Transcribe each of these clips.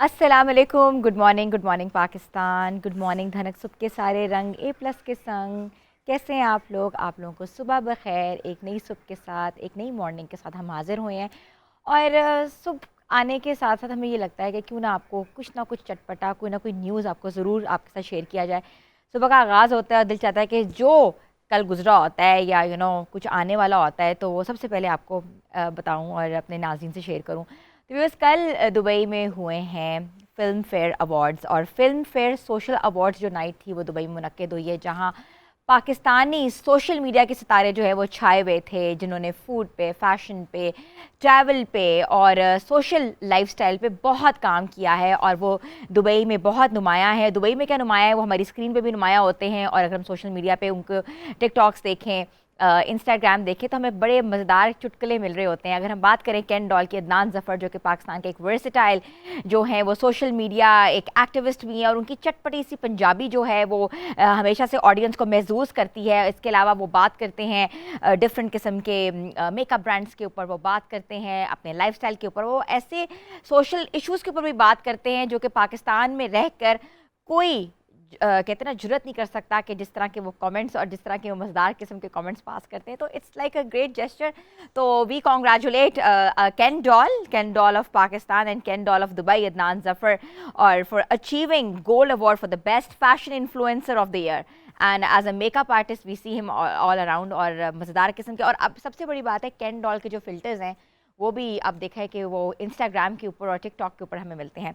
अस्सलाम वालेकुम, good morning Pakistan, good morning धनक सुबह के सारे रंग A+ के संग। कैसे हैं आप लोग? आप लोगों को सुबह बखैर। एक नई सुबह के साथ, एक नई मॉर्निंग के साथ हम हाज़िर हुए हैं। और सुबह आने के साथ साथ हमें ये लगता है कि क्यों ना आपको कुछ ना कुछ चटपटा, कोई ना कोई न्यूज़ आपको ज़रूर आपके साथ शेयर किया जाए। सुबह का आगाज़ होता है और दिल चाहता है कि जो कल गुजरा होता है या कुछ आने वाला होता है तो वो सबसे पहले आपको बताऊँ और अपने नाज़रीन से शेयर करूँ। तो बस कल दुबई में हुए हैं फ़िल्म फेयर अवार्ड्स, और फ़िल्म फेयर सोशल अवार्ड्स जो नाइट थी वो दुबई में मुनक्किद हुई है, जहाँ पाकिस्तानी सोशल मीडिया के सितारे जो है वो छाए हुए थे, जिन्होंने फूड पे, फैशन पे, ट्रैवल पे और सोशल लाइफस्टाइल पे बहुत काम किया है। और वो दुबई में बहुत नुमायाँ है। दुबई में क्या नुमायाँ है, वो हमारी स्क्रीन पे भी नुमायाँ होते हैं। और अगर हम सोशल मीडिया पे उनको टिकटॉक्स देखें, इंस्टाग्राम देखें, तो हमें बड़े मज़ेदार चुटकुले मिल रहे होते हैं। अगर हम बात करें केन डॉल के, अदनान ज़फ़र जो कि पाकिस्तान के एक वर्सेटाइल जो हैं, वो सोशल मीडिया एक एक्टिविस्ट भी हैं, और उनकी चटपटी सी पंजाबी जो है वो हमेशा से ऑडियंस को महसूस करती है। इसके अलावा वो बात करते हैं डिफरेंट किस्म के मेकअप ब्रांड्स के ऊपर, वो बात करते हैं अपने लाइफस्टाइल के ऊपर, वो ऐसे सोशल इश्यूज़ के ऊपर भी बात करते हैं जो कि पाकिस्तान में रहकर कोई कहते हैं ना जुर्रत नहीं कर सकता कि जिस तरह के वो कमेंट्स और जिस तरह के वो मज़ेदार किस्म के कमेंट्स पास करते हैं। तो it's like a great gesture. तो we congratulate can doll of Pakistan and can doll of Dubai, Adnan Zafar, और for achieving gold award for the best fashion influencer of the year and as a makeup artist we see him all around. और मज़ेदार किस्म के, और अब सबसे बड़ी बात है कैन डॉल के जो फ़िल्टर्स हैं वो भी अब देखा है कि वो इंस्टाग्राम के ऊपर और टिकटॉक के ऊपर हमें मिलते हैं।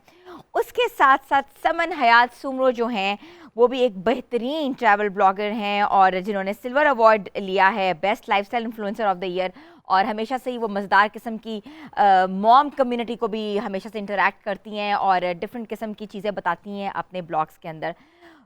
उसके साथ साथ समन हयात सुमरो जो हैं, वो भी एक बेहतरीन ट्रैवल ब्लॉगर हैं और जिन्होंने सिल्वर अवार्ड लिया है best lifestyle influencer of the year. और हमेशा से ही वो मज़ेदार किस्म की मॉम कम्युनिटी को भी हमेशा से इंटरेक्ट करती हैं और डिफरेंट किस्म की चीज़ें बताती हैं अपने ब्लॉग्स के अंदर।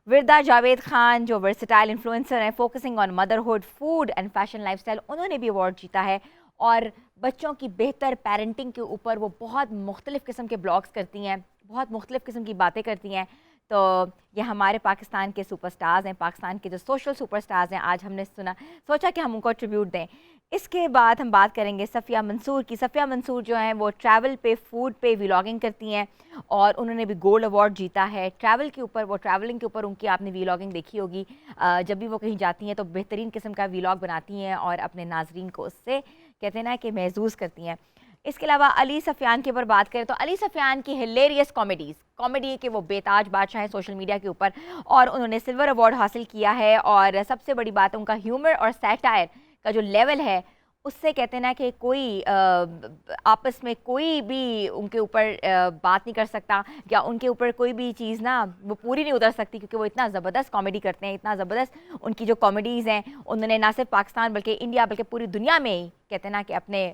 विरदा जावेद खान जो वर्सेटाइल इन्फ्लुएंसर हैं focusing on motherhood, food and fashion lifestyle, उन्होंने भी अवार्ड जीता है। और बच्चों की बेहतर पेरेंटिंग के ऊपर वो बहुत मुख्तलिफ़ किस्म के ब्लॉग्स करती हैं, बहुत मुख्तलिफ़ किस्म की बातें करती हैं। तो ये हमारे पाकिस्तान के सुपरस्टार्स हैं, पाकिस्तान के जो सोशल सुपरस्टार्स हैं। आज हमने सोचा कि हम उनको ट्रिब्यूट दें। इसके बाद हम बात करेंगे सफ़िया मंसूर की। सफ़िया मंसूर जो हैं वो ट्रैवल पे, फूड पे व्लॉगिंग करती हैं और उन्होंने भी गोल्ड अवार्ड जीता है ट्रैवल के ऊपर। वो ट्रैवलिंग के ऊपर उनकी आपने व्लॉगिंग देखी होगी। जब भी वो कहीं जाती हैं तो बेहतरीन किस्म का व्लॉग बनाती हैं और अपने नाजरीन को उससे कहते हैं ना कि महसूस करती हैं। इसके अलावा अली सफ़ियान के ऊपर बात करें तो अली सफ़ियान की हिलेरियस कॉमेडी के वो बेताज बादशाह हैं सोशल मीडिया के ऊपर, और उन्होंने सिल्वर अवार्ड हासिल किया है। और सबसे बड़ी बात है उनका ह्यूमर और सैटायर का जो लेवल है, उससे कहते हैं ना कि कोई आपस में कोई भी उनके ऊपर बात नहीं कर सकता, या उनके ऊपर कोई भी चीज़ ना वो पूरी नहीं उतर सकती, क्योंकि वो इतना ज़बरदस्त कॉमेडी करते हैं, इतना ज़बरदस्त उनकी जो कॉमेडीज़ हैं। उन्होंने ना सिर्फ पाकिस्तान बल्कि इंडिया बल्कि पूरी दुनिया में ही कहते हैं ना कि अपने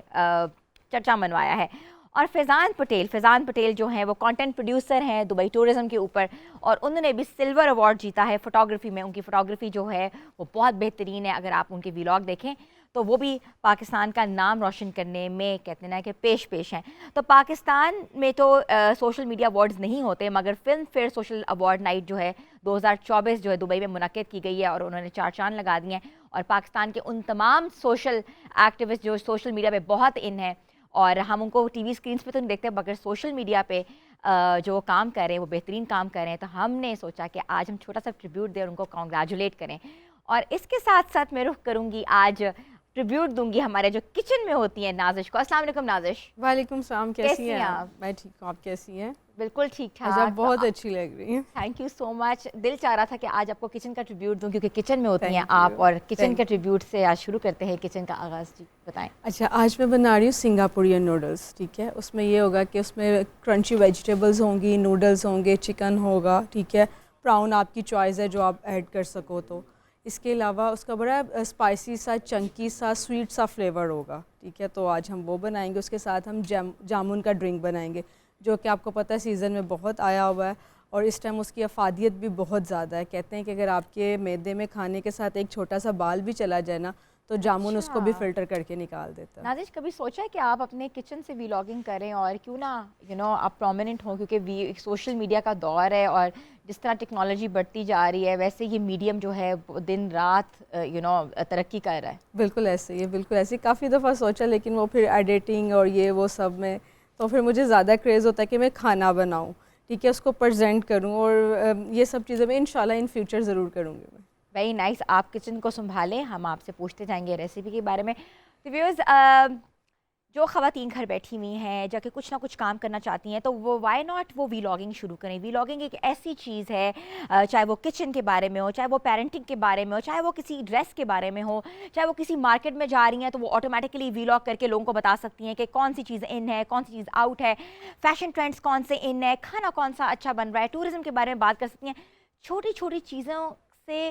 चर्चा मनवाया है। और फैज़ान पटेल जो हैं वो कंटेंट प्रोड्यूसर हैं दुबई टूरिज़्म के ऊपर, और उन्होंने भी सिल्वर अवार्ड जीता है फ़ोटोग्राफ़ी में। उनकी फ़ोटोग्राफ़ी जो है वो बहुत बेहतरीन है। अगर आप उनके व्लॉग देखें तो वो भी पाकिस्तान का नाम रोशन करने में कहते हैं ना कि पेश हैं। तो पाकिस्तान में तो सोशल मीडिया अवार्ड्स नहीं होते, मगर film fair social award night जो है 2024 जो है दुबई में मुनक्किद की गई है, और उन्होंने 4 चांद लगा दिए हैं। और पाकिस्तान के उन तमाम सोशल एक्टिविस्ट जो सोशल मीडिया पे बहुत इन है, और हम उनको टीवी स्क्रीन्स पे तो नहीं देखते, मगर सोशल मीडिया पे जो काम कर रहे हैं वो बेहतरीन काम कर रहे हैं। तो हमने सोचा कि आज हम छोटा सा ट्रिब्यूट दें और उनको कॉन्ग्रेचुलेट करें। और इसके साथ साथ मैं रुख करूँगी, आज ट्रिब्यूट दूंगी हमारे जो किचन में होती है नाजिश को। अस्सलाम वालेकुम नाजिश। वालेकुम सलाम, कैसी हैं आप? मैं ठीक हूँ, आप कैसी हैं? बिल्कुल ठीक ठाक। अच्छा, बहुत अच्छी लग रही हैं। Thank you so much. दिल चाह रहा था कि आज आपको किचन का ट्रिब्यूट दूं, क्योंकि किचन में होती हैं थैंक आप, यू, और किचन के थैंक यू। ट्रिब्यूट से आज शुरू करते हैं किचन का आगाज़। जी बताएं। अच्छा, आज मैं बना रही हूँ सिंगापुरियन नूडल्स। ठीक है, उसमें ये होगा कि उसमें क्रंची वेजिटेबल्स होंगी, नूडल्स होंगे, चिकन होगा। ठीक है, प्राउन आपकी चॉइस है जो आप ऐड कर सको। तो इसके अलावा उसका बड़ा स्पाइसी सा, चंकी सा, स्वीट सा फ्लेवर होगा। ठीक है, तो आज हम वो बनाएंगे। उसके साथ हम जामुन का ड्रिंक बनाएंगे, जो कि आपको पता है सीज़न में बहुत आया हुआ है, और इस टाइम उसकी अफादियत भी बहुत ज़्यादा है। कहते हैं कि अगर आपके मैदे में खाने के साथ एक छोटा सा बाल भी चला जाए ना, तो जामुन उसको भी अच्छा फ़िल्टर करके निकाल देता है। नाजिश, कभी सोचा है कि आप अपने किचन से व्लॉगिंग करें, और क्यों ना आप प्रोमिनेंट हो, क्योंकि सोशल मीडिया का दौर है, और जिस तरह टेक्नोलॉजी बढ़ती जा रही है वैसे ये मीडियम जो है वो दिन रात तरक्की कर रहा है। बिल्कुल ऐसे ही है, बिल्कुल ऐसे ही। काफ़ी दफ़ा सोचा, लेकिन वो फिर एडिटिंग और ये वो सब में तो फिर मुझे ज़्यादा क्रेज़ होता है कि मैं खाना बनाऊँ। ठीक है, उसको प्रेजेंट करूँ, और ये सब चीज़ें मैं इंशाल्लाह इन फ्यूचर ज़रूर करूँगी मैं। Very nice. आप किचन को संभालें, हम आपसे पूछते जाएंगे रेसिपी के बारे में। तो व्यूअर्स, जो ख़वातीन घर बैठी हुई हैं, जाके कुछ ना कुछ काम करना चाहती हैं, तो वो व्हाई नॉट वो वीलॉगिंग शुरू करें। वीलॉगिंग एक ऐसी चीज़ है, चाहे वो किचन के बारे में हो, चाहे वो पेरेंटिंग के बारे में हो, चाहे वो किसी ड्रेस के बारे में हो, चाहे वो किसी मार्केट में जा रही हैं तो वो ऑटोमेटिकली वीलॉग करके लोगों को बता सकती हैं कि कौन सी चीज़ इन है, कौन सी चीज़ आउट है, फैशन ट्रेंड्स कौन से इन है, खाना कौन सा अच्छा बन रहा है, टूरिज़्म के बारे में बात कर सकती हैं। छोटी छोटी चीज़ों से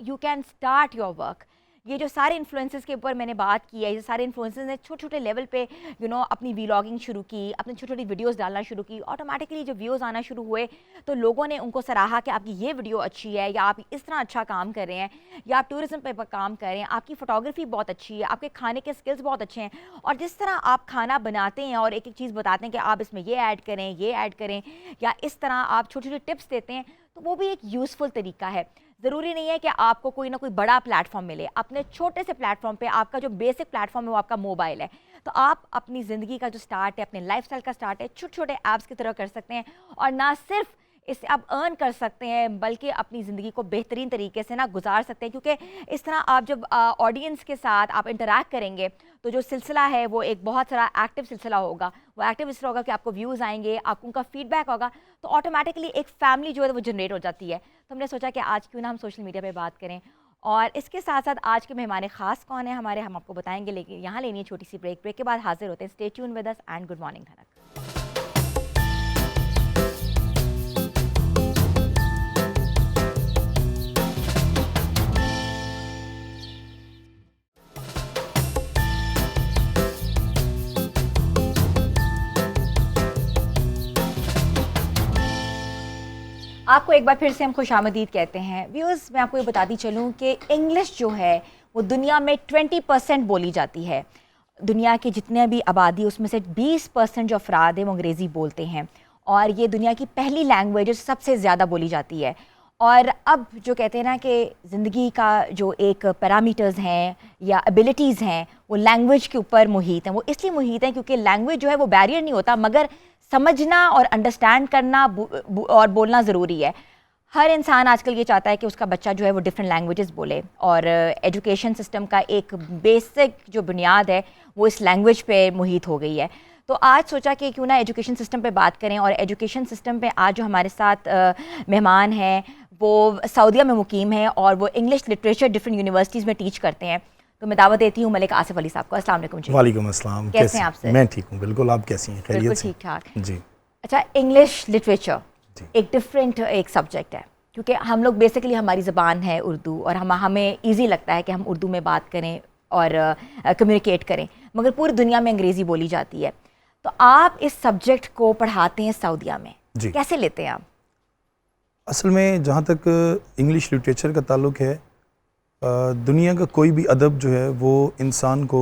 you can start your work. ये जो सारे इन्फ्लुएंसर्स के ऊपर मैंने बात की है, ये सारे इन्फ्लुएंसर्स ने छोटे छोटे लेवल पे अपनी वीलॉगिंग शुरू की, अपनी छोटी छोटी वीडियोस डालना शुरू की। ऑटोमेटिकली जब व्यूज़ आना शुरू हुए तो लोगों ने उनको सराहा कि आपकी ये वीडियो अच्छी है, या आप इस तरह अच्छा काम कर रहे हैं, या आप टूरिज़्म पे काम कर रहे हैं, आपकी फ़ोटोग्राफी बहुत अच्छी है, आपके खाने के स्किल्स बहुत अच्छे हैं। और जिस तरह आप खाना बनाते हैं और एक एक चीज़ बताते हैं कि आप इसमें ये ऐड करें, ये ऐड करें, या इस तरह आप छोटी छोटी टिप्स देते हैं, तो वो भी एक यूज़फुल तरीका है। ज़रूरी नहीं है कि आपको कोई ना कोई बड़ा प्लेटफॉर्म मिले। अपने छोटे से प्लेटफॉर्म पे आपका जो बेसिक प्लेटफॉर्म है वो आपका मोबाइल है, तो आप अपनी ज़िंदगी का जो स्टार्ट है, अपने लाइफस्टाइल का स्टार्ट है, छोटे छोटे ऐप्स की तरह कर सकते हैं। और ना सिर्फ इससे आप अर्न कर सकते हैं, बल्कि अपनी ज़िंदगी को बेहतरीन तरीके से ना गुजार सकते हैं। क्योंकि इस तरह आप जब ऑडियंस के साथ आप इंटरैक्ट करेंगे तो जो सिलसिला है वो एक बहुत सारा एक्टिव सिलसिला होगा। वो एक्टिव इसलिए होगा कि आपको व्यूज़ आएंगे, आपको उनका फीडबैक होगा, तो ऑटोमेटिकली एक फैमिली जो है वो जनरेट हो जाती है। तो हमने सोचा कि आज क्यों ना हम सोशल मीडिया पे बात करें। और इसके साथ साथ आज के मेहमान ख़ास कौन है हमारे, हम आपको बताएंगे, लेकिन यहाँ लेनी है छोटी सी ब्रेक। ब्रेक के बाद हाजिर होते हैं। Stay tune with us and good morning धनक। आपको एक बार फिर से हम खुशामदीद कहते हैं। व्यूअर्स, मैं आपको ये बताती चलूँ कि इंग्लिश जो है वो दुनिया में 20% बोली जाती है। दुनिया की जितने भी आबादी उसमें से 20% जो अफराद हैं वो अंग्रेज़ी बोलते हैं, और ये दुनिया की पहली लैंग्वेज है, सबसे ज़्यादा बोली जाती है। और अब जो कहते हैं ना कि ज़िंदगी का जो एक पैरामीटर्स हैं या एबिलिटीज़ हैं वो लैंग्वेज के ऊपर मुहित हैं। वो इसलिए मुहित हैं क्योंकि लैंग्वेज जो है वो बैरियर नहीं होता, मगर समझना और अंडरस्टैंड करना और बोलना ज़रूरी है। हर इंसान आजकल ये चाहता है कि उसका बच्चा जो है वो डिफरेंट लैंग्वेजेस बोले, और एजुकेशन सिस्टम का एक बेसिक जो बुनियाद है वो इस लैंग्वेज पे मुहित हो गई है। तो आज सोचा कि क्यों ना एजुकेशन सिस्टम पे बात करें। और एजुकेशन सिस्टम पे आज जो हमारे साथ मेहमान हैं वो सऊदीया में मुकीम हैं और वो इंग्लिश लिटरेचर डिफरेंट यूनिवर्सिटीज़ में टीच करते हैं। तो मैं दावत देती हूँ मलिक आसिफ अली साहब को। अस्सलाम वालेकुम जी। वालेकुम अस्सलाम। कैसे हैं आप सर? मैं ठीक हूँ, बिल्कुल। आप कैसी हैं? बिल्कुल खैरियत से? ठीक ठाक जी। अच्छा, इंग्लिश लिटरेचर जी। एक डिफरेंट एक सब्जेक्ट है, क्योंकि हम लोग बेसिकली हमारी ज़बान है उर्दू, और हमें इजी लगता है कि हम उर्दू में बात करें और कम्युनिकेट करें, मगर पूरी दुनिया में अंग्रेज़ी बोली जाती है। तो आप इस सब्जेक्ट को पढ़ाते हैं सऊदीया में, जी। कैसे लेते हैं आप? असल में जहाँ तक इंग्लिश लिटरेचर का ताल्लुक़ है, दुनिया का कोई भी अदब जो है वो इंसान को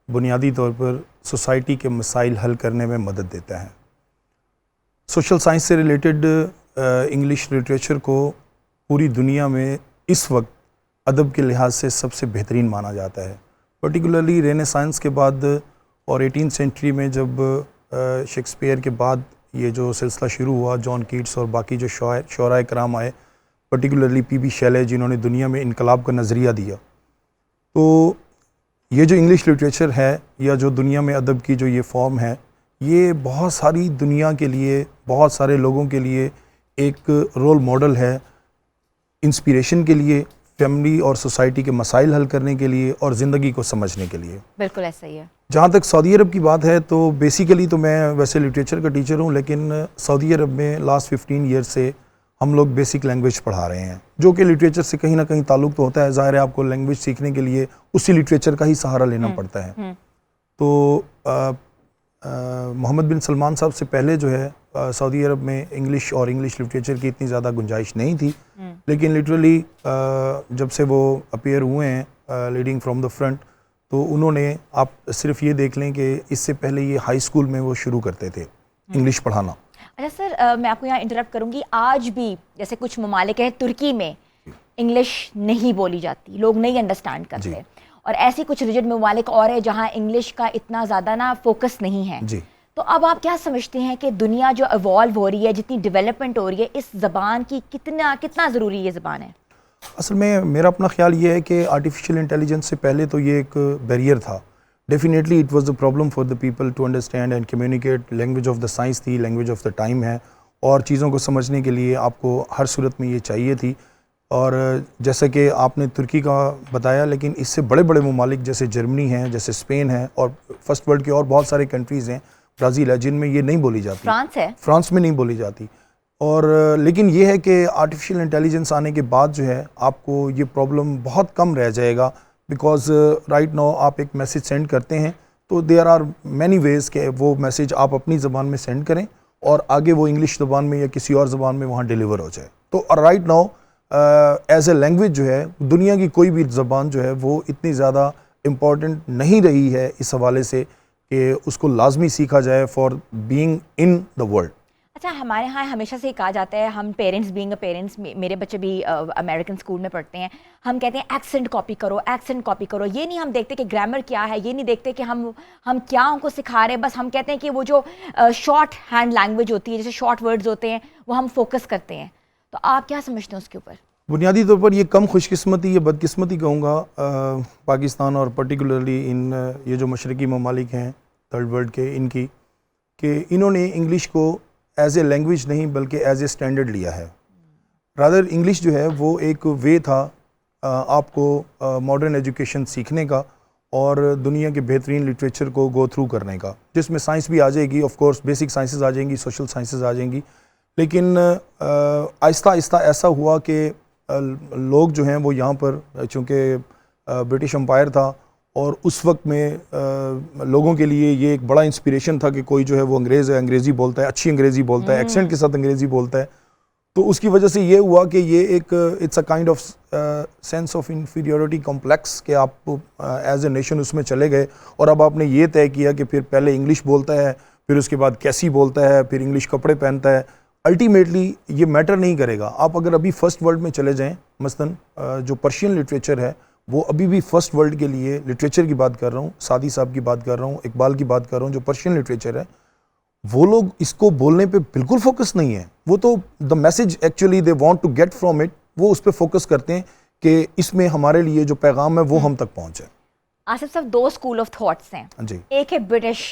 बुनियादी तौर पर सोसाइटी के मसाइल हल करने में मदद देता है। सोशल साइंस से रिलेटेड इंग्लिश लिटरेचर को पूरी दुनिया में इस वक्त अदब के लिहाज से सबसे बेहतरीन माना जाता है। पर्टिकुलरली रेनेसांस के बाद और 18th सेंचुरी में जब शेक्सपियर के बाद ये जो सिलसिला शुरू हुआ, जॉन कीट्स और बाकी जो शोराए कराम आए, पर्टिकुलरली पी.बी. शेले, जिन्होंने दुनिया में इनकलाब का नज़रिया दिया। तो ये जो इंग्लिश लिटरेचर है या जो दुनिया में अदब की जो ये फॉर्म है, ये बहुत सारी दुनिया के लिए, बहुत सारे लोगों के लिए एक रोल मॉडल है, इंस्पिरेशन के लिए, फैमिली और सोसाइटी के मसाइल हल करने के लिए और ज़िंदगी को समझने के लिए। बिल्कुल ऐसा ही है। जहाँ तक सऊदी अरब की बात है तो बेसिकली तो मैं वैसे लिटरेचर का टीचर हूँ, लेकिन सऊदी अरब में लास्ट 15 ईयर से हम लोग बेसिक लैंग्वेज पढ़ा रहे हैं, जो कि लिटरेचर से कहीं ना कहीं ताल्लुक़ तो होता है। ज़ाहिर है आपको लैंग्वेज सीखने के लिए उसी लिटरेचर का ही सहारा लेना पड़ता है। तो मोहम्मद बिन सलमान साहब से पहले जो है सऊदी अरब में इंग्लिश और इंग्लिश लिटरेचर की इतनी ज़्यादा गुंजाइश नहीं थी, लेकिन लिटरली जब से वो अपीयर हुए हैं लीडिंग फ्रॉम द फ्रंट, तो उन्होंने, आप सिर्फ ये देख लें कि इससे पहले ये हाई स्कूल में वो शुरू करते थे इंग्लिश पढ़ाना। अच्छा सर, मैं आपको यहाँ इंटरप्ट करूँगी। आज भी जैसे कुछ ममालिक है, तुर्की में इंग्लिश नहीं बोली जाती, लोग नहीं अंडरस्टैंड करते, और ऐसी कुछ रिजिड ममालिक और है जहाँ इंग्लिश का इतना ज़्यादा ना फोकस नहीं है। जी। तो अब आप क्या समझते हैं कि दुनिया जो इवॉल्व हो रही है, जितनी डेवलपमेंट हो रही है, इस ज़बान की कितना कितना ज़रूरी ये ज़बान है? असल में मेरा अपना ख्याल ये है कि आर्टिफिशियल इंटेलिजेंस से पहले तो ये एक बैरियर था। Definitely it was the problem for the people to understand and communicate. Language of the science थी, लैंग्वेज ऑफ द टाइम है, और चीज़ों को समझने के लिए आपको हर सूरत में ये चाहिए थी। और जैसे कि आपने तुर्की का बताया, लेकिन इससे बड़े बड़े ममालिक जैसे जर्मनी हैं, जैसे स्पेन है, और फर्स्ट वर्ल्ड के और बहुत सारे कंट्रीज़ हैं, ब्राज़ील है, जिनमें ये नहीं बोली जाती। फ्रांस है, फ्रांस में नहीं बोली जाती। और लेकिन ये है कि आर्टिफिशियल इंटेलिजेंस आने के बाद जो है आपको ये प्रॉब्लम बहुत कम रह जाएगा, बिकॉज राइट नाउ आप एक मैसेज सेंड करते हैं तो देयर आर मैनी वेज़ के वो मैसेज आप अपनी ज़बान में सेंड करें और आगे वो इंग्लिश ज़बान में या किसी और ज़बान में वहाँ डिलीवर हो जाए। तो right now as a language जो है दुनिया की कोई भी ज़बान जो है वो इतनी ज़्यादा इम्पॉर्टेंट नहीं रही है इस हवाले से कि उसको लाजमी सीखा जाए for being in the world. अच्छा, हमारे यहाँ हमेशा से कहा जाता है, हम पेरेंट्स बीइंग अ पेरेंट्स, मेरे बच्चे भी अमेरिकन स्कूल में पढ़ते हैं, हम कहते हैं एक्सेंट कॉपी करो, एक्सेंट कॉपी करो। ये नहीं हम देखते कि ग्रामर क्या है, ये नहीं देखते कि हम क्या उनको सिखा रहे हैं। बस हम कहते हैं कि वो जो शॉर्ट हैंड लैंग्वेज होती है, जैसे शॉर्ट वर्ड्स होते हैं, वो हम फोकस करते हैं। तो आप क्या समझते हैं उसके ऊपर? बुनियादी तौर पर ये कम खुशकिस्मती या बदकिस्मती कहूँगा पाकिस्तान और पर्टिकुलरली इन ये जो मशरक़ी ममालिक हैं थर्ड वर्ल्ड के, इनकी, कि इन्होंने इंग्लिश को एज ए लैंग्वेज नहीं बल्कि एज ए स्टैंडर्ड लिया है। रादर इंग्लिश जो है वो एक वे था आपको मॉडर्न एजुकेशन सीखने का और दुनिया के बेहतरीन लिटरेचर को गो थ्रू करने का, जिसमें साइंस भी आ जाएगी, ऑफ कोर्स बेसिक साइंसेस आ जाएंगी, सोशल साइंसेस आ जाएंगी। लेकिन आहिस्ता आहिस्ता ऐसा हुआ कि लोग जो हैं वो यहाँ पर, चूँकि ब्रिटिश एम्पायर था और उस वक्त में लोगों के लिए ये एक बड़ा इंस्पिरेशन था कि कोई जो है वो अंग्रेज़ है, अंग्रेज़ी बोलता है, अच्छी अंग्रेज़ी बोलता है, एक्सेंट के साथ अंग्रेज़ी बोलता है। तो उसकी वजह से ये हुआ कि ये एक it's a kind of sense of inferiority complex कि आप एज ए नेशन उसमें चले गए और अब आपने ये तय किया कि फिर पहले इंग्लिश बोलता है, फिर उसके बाद कैसी बोलता है, फिर इंग्लिश कपड़े पहनता है। अल्टीमेटली ये मैटर नहीं करेगा। आप अगर अभी फर्स्ट वर्ल्ड में चले जाएँ, मसलन जो पर्शियन लिटरेचर है वो अभी भी फर्स्ट वर्ल्ड के लिए, लिटरेचर की बात कर रहा हूँ, सादी साहब की बात कर रहा हूँ, इकबाल की बात कर रहा हूँ, जो पर्शियन लिटरेचर है, वो लोग इसको बोलने पे बिल्कुल फोकस नहीं है। वो तो the message actually they want to get from it, वो उस पर फोकस करते हैं कि इसमें हमारे लिए जो पैगाम है वो हम तक पहुँचे। आसिफ साहब, दो स्कूल ऑफ थॉट्स हैं जी, एक है ब्रिटिश,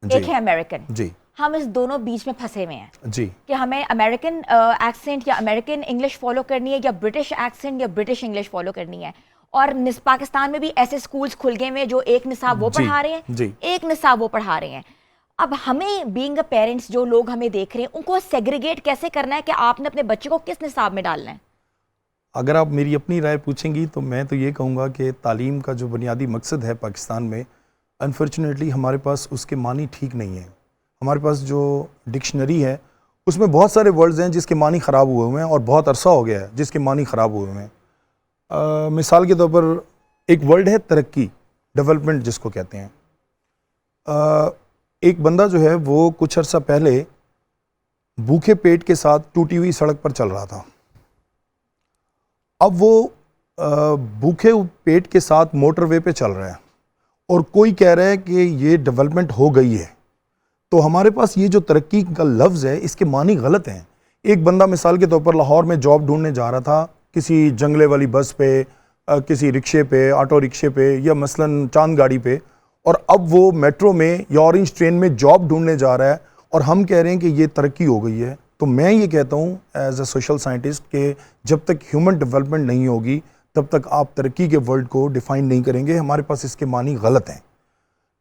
एक है अमेरिकन। जी, हम इस दोनों बीच में फंसे हुए हैं जी, कि हमें अमेरिकन एक्सेंट या अमेरिकन इंग्लिश फॉलो करनी है या ब्रिटिश एक्सेंट या ब्रिटिश इंग्लिश फॉलो करनी है। और पाकिस्तान में भी ऐसे स्कूल्स खुल गए हैं जो एक निसाब वो पढ़ा रहे हैं, एक निसाब वो पढ़ा रहे हैं। अब हमें बीइंग अ पेरेंट्स, जो लोग हमें देख रहे हैं, उनको सेग्रीगेट कैसे करना है कि आपने अपने बच्चे को किस निसाब में डालना है? अगर आप मेरी अपनी राय पूछेंगी तो मैं तो ये कहूँगा कि तालीम का जो बुनियादी मकसद है पाकिस्तान में, अनफॉर्चुनेटली हमारे पास उसके मानी ठीक नहीं है। हमारे पास जो डिक्शनरी है उसमें बहुत सारे वर्ड्स हैं जिसके मानी ख़राब हुए हुए हैं और बहुत अरसा हो गया है जिसके मानी ख़राब हुए हुए हैं। मिसाल के तौर पर एक वर्ड है तरक्की, डेवलपमेंट जिसको कहते हैं। एक बंदा जो है वो कुछ अर्सा पहले भूखे पेट के साथ टूटी हुई सड़क पर चल रहा था। अब वो भूखे पेट के साथ मोटरवे पे चल रहा है और कोई कह रहा है कि ये डेवलपमेंट हो गई है। तो हमारे पास ये जो तरक्की का लफ्ज़ है इसके मानी गलत हैं। एक बंदा मिसाल के तौर पर लाहौर में जॉब ढूंढने जा रहा था, किसी जंगले वाली बस पे, किसी रिक्शे पे, ऑटो रिक्शे पे या मसलन चांद गाड़ी पे, और अब वो मेट्रो में या ऑरेंज ट्रेन में जॉब ढूंढने जा रहा है और हम कह रहे हैं कि ये तरक्की हो गई है। तो मैं ये कहता हूँ एज ए सोशल साइंटिस्ट कि जब तक ह्यूमन डेवलपमेंट नहीं होगी तब तक आप तरक्की के वर्ड को डिफ़ाइन नहीं करेंगे। हमारे पास इसके मानी गलत हैं।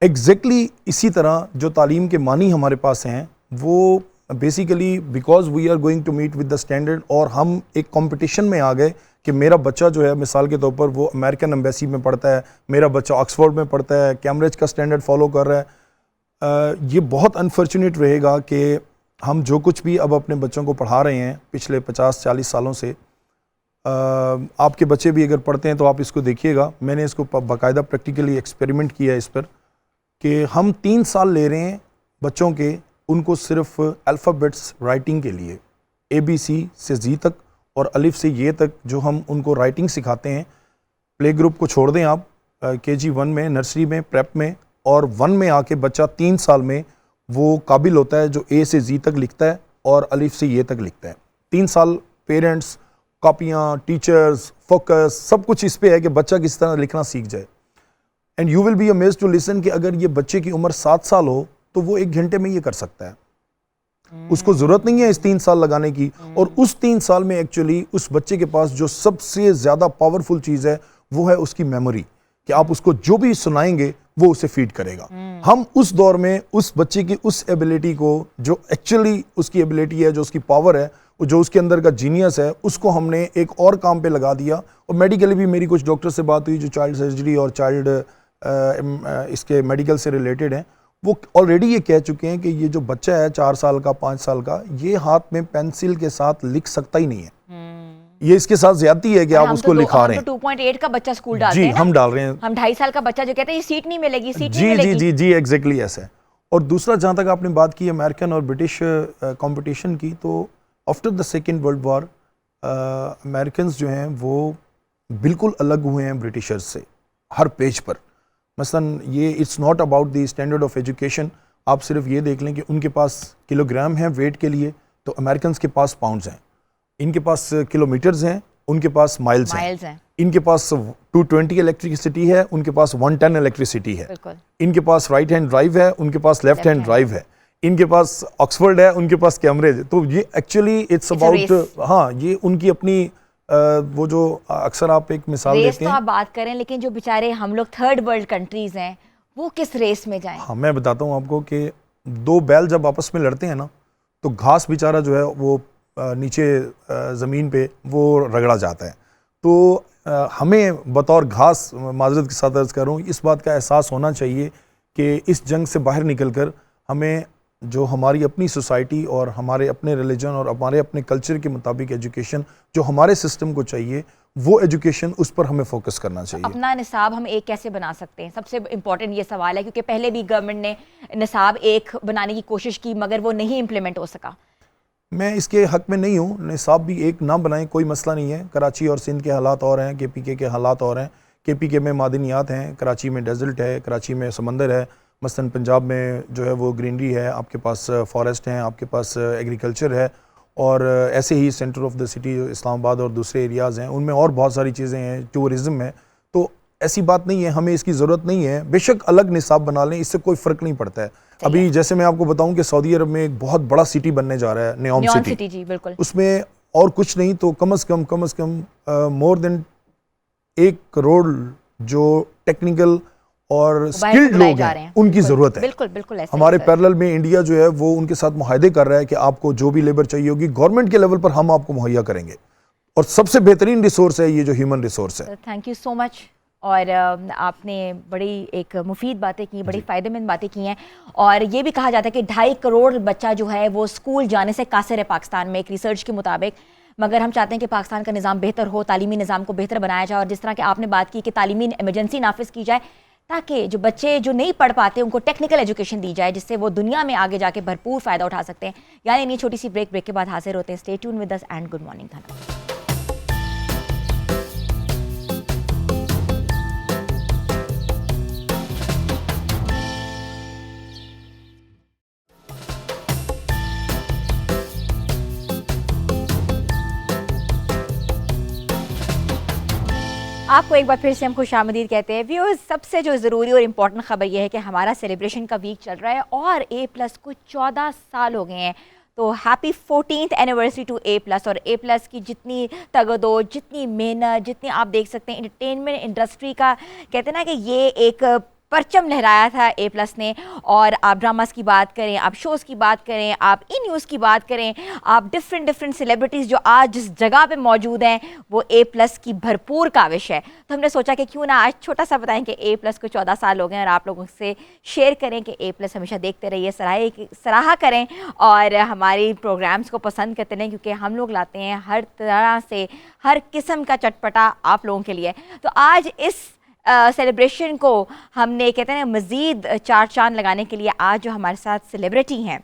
एग्जैक्टली इसी तरह जो तालीम के मानी हमारे पास हैं वो basically because we are going to meet with the standard, और हम एक कंपटीशन में आ गए कि मेरा बच्चा जो है मिसाल के तौर पर वो अमेरिकन एम्बेसी में पढ़ता है, मेरा बच्चा ऑक्सफोर्ड में पढ़ता है, कैम्ब्रिज का स्टैंडर्ड फॉलो कर रहा है। ये बहुत अनफॉर्चुनेट रहेगा कि हम जो कुछ भी अब अपने बच्चों को पढ़ा रहे हैं पिछले 50-40 सालों से, आपके बच्चे भी अगर पढ़ते हैं तो आप इसको देखिएगा। मैंने इसको बाकायदा प्रैक्टिकली एक्सपेरिमेंट किया है इस पर कि हम 3 साल ले रहे हैं बच्चों के, उनको सिर्फ अल्फ़ाबेट्स राइटिंग के लिए, ABC से Z तक और अलिफ से ये तक जो हम उनको राइटिंग सिखाते हैं। प्ले ग्रुप को छोड़ दें आप, KG 1 में, नर्सरी में, प्रेप में, और 1 में आके बच्चा 3 साल में वो काबिल होता है जो ए से जी तक लिखता है और अलिफ से ये तक लिखता है। 3 साल पेरेंट्स, कॉपियाँ, टीचर्स, फोकस सब कुछ इस पे है कि बच्चा किस तरह लिखना सीख जाए। And you will be amazed to listen कि अगर ये बच्चे की उम्र 7 साल हो तो वो 1 घंटे में ये कर सकता है। उसको ज़रूरत नहीं है इस 3 साल लगाने की। और उस 3 साल में एक्चुअली उस बच्चे के पास जो सबसे ज़्यादा पावरफुल चीज़ है वो है उसकी मेमोरी, कि आप उसको जो भी सुनाएंगे वो उसे फीड करेगा। हम उस दौर में उस बच्चे की उस एबिलिटी को, जो एक्चुअली उसकी एबिलिटी है, जो उसकी पावर है, जो उसके अंदर का जीनियस है, उसको हमने एक और काम पे लगा दिया। और मेडिकली भी मेरी कुछ डॉक्टर से बात हुई जो चाइल्ड सर्जरी और चाइल्ड इसके मेडिकल से रिलेटेड हैं, वो ऑलरेडी ये कह चुके हैं कि ये जो बच्चा है 4 साल का, 5 साल का, ये हाथ में पेंसिल के साथ लिख सकता ही नहीं है। ये इसके साथ ज्यादती है कि आप उसको लिखा रहे हैं। 2.8 का बच्चा स्कूल डालते जी हैं ना? हम डाल रहे हैं। हम 2.5 साल का बच्चा जो कहते हैं ये सीट नहीं मिलेगी, सीट नहीं जी मिलेगी। जी जी जी एग्जैक्टली ऐसा है। और दूसरा, जहाँ तक आपने बात की अमेरिकन और ब्रिटिश कंपटीशन की, तो after the second world war American जो हैं वो बिल्कुल अलग हुए हैं ब्रिटिशर्स से हर पेज पर। मसलन ये it's not about the standard of education. आप सिर्फ ये देख लें कि उनके पास किलोग्राम है वेट के लिए, तो अमेरिकन के पास पाउंड्स हैं। इनके पास किलोमीटर्स हैं, उनके पास माइल्स हैं। इनके पास 220 इलेक्ट्रिसिटी है, उनके पास 110 इलेक्ट्रिसिटी है। इनके पास राइट हैंड ड्राइव है, उनके पास लेफ्ट हैंड ड्राइव है। इनके पास ऑक्सफोर्ड है, उनके पास कैमरेज। तो ये एक्चुअली इट्स अबाउट, हाँ, ये उनकी अपनी वो जो अक्सर आप एक मिसाल देते हैं। तो आप बात करें, लेकिन जो बेचारे हम लोग थर्ड वर्ल्ड कंट्रीज हैं वो किस रेस में जाएं? हाँ, मैं बताता हूँ आपको कि 2 बैल जब आपस में लड़ते हैं ना, तो घास बेचारा जो है वो नीचे ज़मीन पे वो रगड़ा जाता है। तो हमें बतौर घास, माजरत के साथ अर्ज़ कर रहा हूँ, इस बात का एहसास होना चाहिए कि इस जंग से बाहर निकल कर हमें जो हमारी अपनी सोसाइटी और हमारे अपने रिलीजन और हमारे अपने कल्चर के मुताबिक एजुकेशन जो हमारे सिस्टम को चाहिए, वो एजुकेशन, उस पर हमें फोकस करना चाहिए। अपना निसाब हम एक कैसे बना सकते हैं? सबसे इम्पोर्टेंट ये सवाल है, क्योंकि पहले भी गवर्नमेंट ने निसाब एक बनाने की कोशिश की मगर वो नहीं इम्प्लीमेंट हो सका। मैं इसके हक में नहीं हूँ, निसाब भी एक ना बनाएं, कोई मसला नहीं है। कराची और सिंध के हालात और हैं, KPK के हालात और हैं। KPK में मादनियात हैं, कराची में डेजर्ट है, कराची में समंदर है। मसलन पंजाब में जो है वो ग्रीनरी है, आपके पास फॉरेस्ट हैं, आपके पास एग्रीकल्चर है। और ऐसे ही centre of the city Islamabad और दूसरे एरियाज़ हैं, उनमें और बहुत सारी चीज़ें हैं, टूरिज़म है। तो ऐसी बात नहीं है, हमें इसकी ज़रूरत नहीं है। बेशक अलग निसाब बना लें, इससे कोई फ़र्क नहीं पड़ता है। अभी जैसे मैं आपको बताऊं कि सऊदी अरब में एक बहुत बड़ा सिटी बनने जा रहा है, न्योम सिटी। जी बिल्कुल। उसमें और कुछ नहीं तो कम से कम मोर देन 1 करोड़ जो टेक्निकल और स्किल्ड लोग हैं, उनकी ज़रूरत है। बिल्कुल बिल्कुल ऐसा हमारे पैरेलल में इंडिया जो है वो उनके साथ मुआहदे कर रहा है कि आपको जो भी लेबर चाहिए होगी गवर्नमेंट के लेवल पर हम आपको मुहैया करेंगे। और सबसे बेहतरीन रिसोर्स है ये जो ह्यूमन रिसोर्स है। Thank you so much. और आपने बड़ी एक मुफीद बातें की, बड़ी फ़ायदेमंद बातें की हैं। और ये भी कहा जाता है कि 2.5 करोड़ बच्चा जो है वो स्कूल जाने से कासिर है पाकिस्तान में, एक रिसर्च के मुताबिक। मगर हम चाहते हैं कि पाकिस्तान का निज़ाम बेहतर हो, तालीमी निज़ाम को बेहतर बनाया जाए। और जिस तरह कि आपने बात की कि तालीमी इमरजेंसी नाफिज की जाए, ताकि जो बच्चे जो नहीं पढ़ पाते उनको टेक्निकल एजुकेशन दी जाए, जिससे वो दुनिया में आगे जाके भरपूर फ़ायदा उठा सकते हैं। यानी नहीं, छोटी सी ब्रेक के बाद हाजिर होते हैं। Stay tune with us and good morning धनक। आपको एक बार फिर से हम खुशामदीद कहते हैं। व्यूअर्स, सबसे जो ज़रूरी और इम्पॉर्टेंट ख़बर यह है कि हमारा सेलिब्रेशन का वीक चल रहा है और A+ को 14 साल हो गए हैं। तो happy 14th anniversary to A+। और A+ की जितनी तगदो, जितनी मेहनत, जितनी आप देख सकते हैं एंटरटेनमेंट इंडस्ट्री का, कहते हैं ना कि ये एक परचम लहराया था A+ ने। और आप ड्रामास की बात करें, आप शोज़ की बात करें, आप न्यूज़ की बात करें, आप डिफरेंट सेलिब्रिटीज़ जो आज जिस जगह पे मौजूद हैं वो A+ की भरपूर काविश है। तो हमने सोचा कि क्यों ना आज छोटा सा बताएं कि A+ को 14 साल हो गए और आप लोगों से शेयर करें कि A+ हमेशा देखते रहिए, सराहा करें और हमारी प्रोग्राम्स को पसंद करते रहें, क्योंकि हम लोग लाते हैं हर तरह से, हर किस्म का चटपटा आप लोगों के लिए। तो आज इस सेलिब्रेशन को हमने कहते हैं मज़ीद 4 चांद लगाने के लिए आज जो हमारे साथ सेलिब्रिटी हैं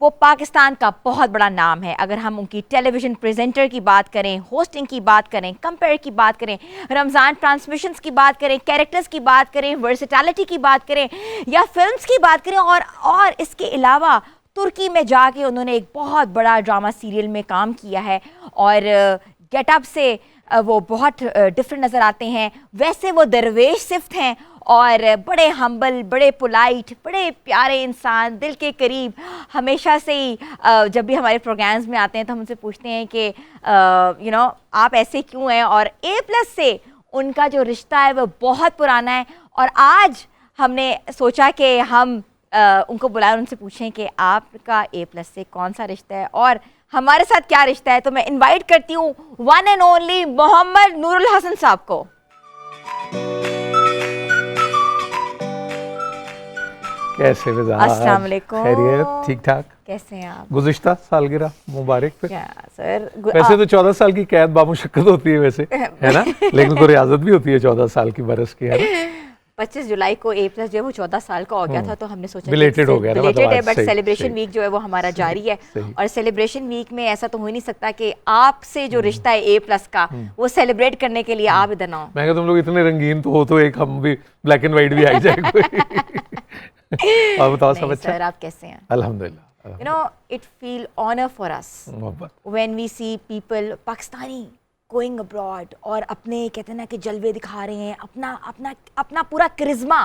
वो पाकिस्तान का बहुत बड़ा नाम है। अगर हम उनकी टेलीविज़न प्रेजेंटर की बात करें, होस्टिंग की बात करें, कंपेयर की बात करें, रमज़ान ट्रांसमिशंस की बात करें, कैरेक्टर्स की बात करें, वर्सेटैलिटी की बात करें या फिल्म्स की बात करें, और इसके अलावा तुर्की में जाके उन्होंने एक बहुत बड़ा ड्रामा सीरियल में काम किया है और गेटअप से वो बहुत डिफरेंट नज़र आते हैं। वैसे वो दरवेश सिफ्त हैं और बड़े हम्बल, बड़े पोलाइट, बड़े प्यारे इंसान, दिल के करीब। हमेशा से ही जब भी हमारे प्रोग्राम्स में आते हैं तो हम उनसे पूछते हैं कि आप ऐसे क्यों हैं, और A+ से उनका जो रिश्ता है वो बहुत पुराना है। और आज हमने सोचा कि हम उनको बुलाएं, उनसे पूछें कि आपका A+ से कौन सा रिश्ता है और हमारे साथ क्या रिश्ता है। तो मैं इनवाइट करती हूँ one and only Mohammad Nurul Hasan साहब को। कैसे मिजाज? अस्सलाम वालेकुम। खैरियत? ठीक ठाक। कैसे हैं आप? गुज़िश्ता सालगिरह मुबारक पे। क्या सर? वैसे तो 14 साल की कैद बामुशक्कत होती है वैसे, है ना, लेकिन उनको रियाजत भी होती है 14 साल की बरस की, है ना। 25 जुलाई को A+ जो है वो 14 साल का हो गया था, तो हमने सोचा Belated हो गया ना, बिलेटेड है, मतलब बट सही, सेलिब्रेशन सही, वीक जो है वो हमारा जारी है। सही। और सेलिब्रेशन वीक में ऐसा तो हो ही नहीं सकता कि आपसे जो रिश्ता है A+ का वो सेलिब्रेट करने के लिए आप इधर ना हो। मैं कहता तुम लोग इतने रंगीन तो हो, तो एक हम भी ब्लैक एंड व्हाइट भी आ जाए कोई। और बताओ सब अच्छा? सर आप कैसे हैं? अल्हम्दुलिल्लाह। It feel honor for us मोहब्बत। when we see people Pakistani going abroad और अपने कहते हैं ना कि जलवे दिखा रहे हैं, अपना पूरा करिश्मा।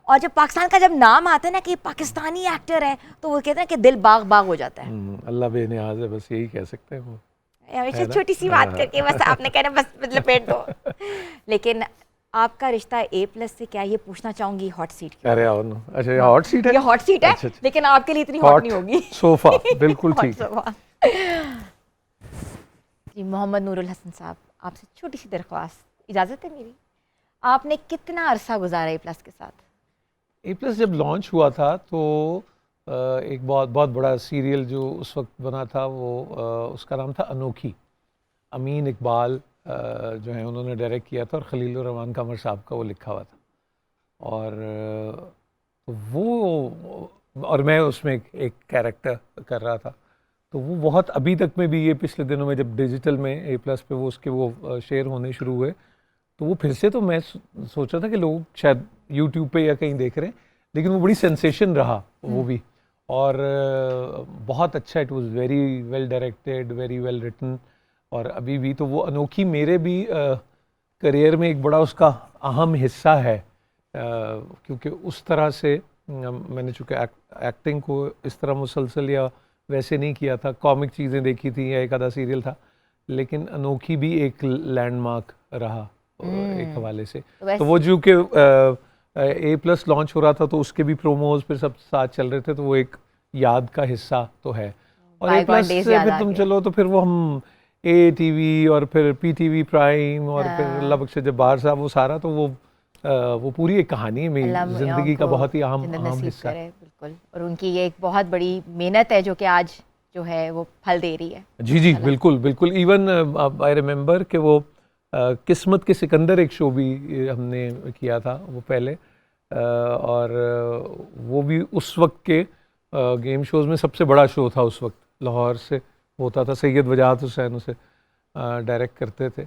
और जब पाकिस्तान का जब नाम आता है ना कि पाकिस्तानी एक्टर है, तो वो कहते हैं कि दिल बाग बाग हो जाता है। अल्लाह बेनियाज है, बस यही कह सकते हैं वो। छोटी सी बात करके बस आपने कहना बस लपेट दो। लेकिन आपका रिश्ता A+ से क्या, ये पूछना चाहूंगी हॉट सीट की। अरे आओ ना। अच्छा, ये हॉट सीट है? ये हॉट सीट है, अच्छा, अच्छा। लेकिन आपके लिए इतनी हॉट नहीं होगी। सोफा बिल्कुल हॉट ठीक है। सोफा। जी मोहम्मद नूरुल हसन साहब, आपसे छोटी सी दरख्वास्त, इजाज़त है मेरी? आपने कितना अरसा गुजारा A+ के साथ? A+ जब लॉन्च हुआ था तो एक बहुत बहुत बड़ा सीरियल जो उस वक्त बना था वो उसका नाम था अनोखी। अमीन इकबाल जो है उन्होंने डायरेक्ट किया था और खलीलुर रहमान कमर साहब का वो लिखा हुआ था। और वो और मैं उसमें एक कैरेक्टर कर रहा था। तो वो बहुत अभी तक में भी, ये पिछले दिनों में जब डिजिटल में A+ पे वो उसके वो शेयर होने शुरू हुए, तो वो फिर से, तो मैं सोच रहा था कि लोग शायद यूट्यूब पे या कहीं देख रहे हैं, लेकिन वो बड़ी सेंसेशन रहा वो भी। और बहुत अच्छा, it was very well directed, very well written. और अभी भी तो वो अनोखी मेरे भी करियर में एक बड़ा उसका अहम हिस्सा है, क्योंकि उस तरह से मैंने चूँकि एक्टिंग को इस तरह मुसलसल या वैसे नहीं किया था, कॉमिक चीज़ें देखी थी या एक आधा सीरियल था, लेकिन अनोखी भी एक लैंडमार्क रहा एक हवाले से। तो वो जो कि A+ लॉन्च हो रहा था तो उसके भी प्रोमोज फिर सब साथ चल रहे थे, तो वो एक याद का हिस्सा तो है। और A+ से फिर तुम चलो तो फिर वो हम ATV और फिर PTV प्राइम और फिर अल्लाह बख्शे जब्बार साहब, वो सारा तो वो पूरी एक कहानी है मेरी ज़िंदगी का बहुत ही अहम हिस्सा है। बिल्कुल। और उनकी ये एक बहुत बड़ी मेहनत है जो कि आज जो है वो फल दे रही है। जी जी बिल्कुल बिल्कुल। इवन आई रिमेंबर कि वो किस्मत के सिकंदर एक शो भी हमने किया था वो पहले, और वो भी उस वक्त के गेम शोज़ में सबसे बड़ा शो था उस वक्त, लाहौर से होता था, सैयद वजाहत हुसैन उसे डायरेक्ट करते थे।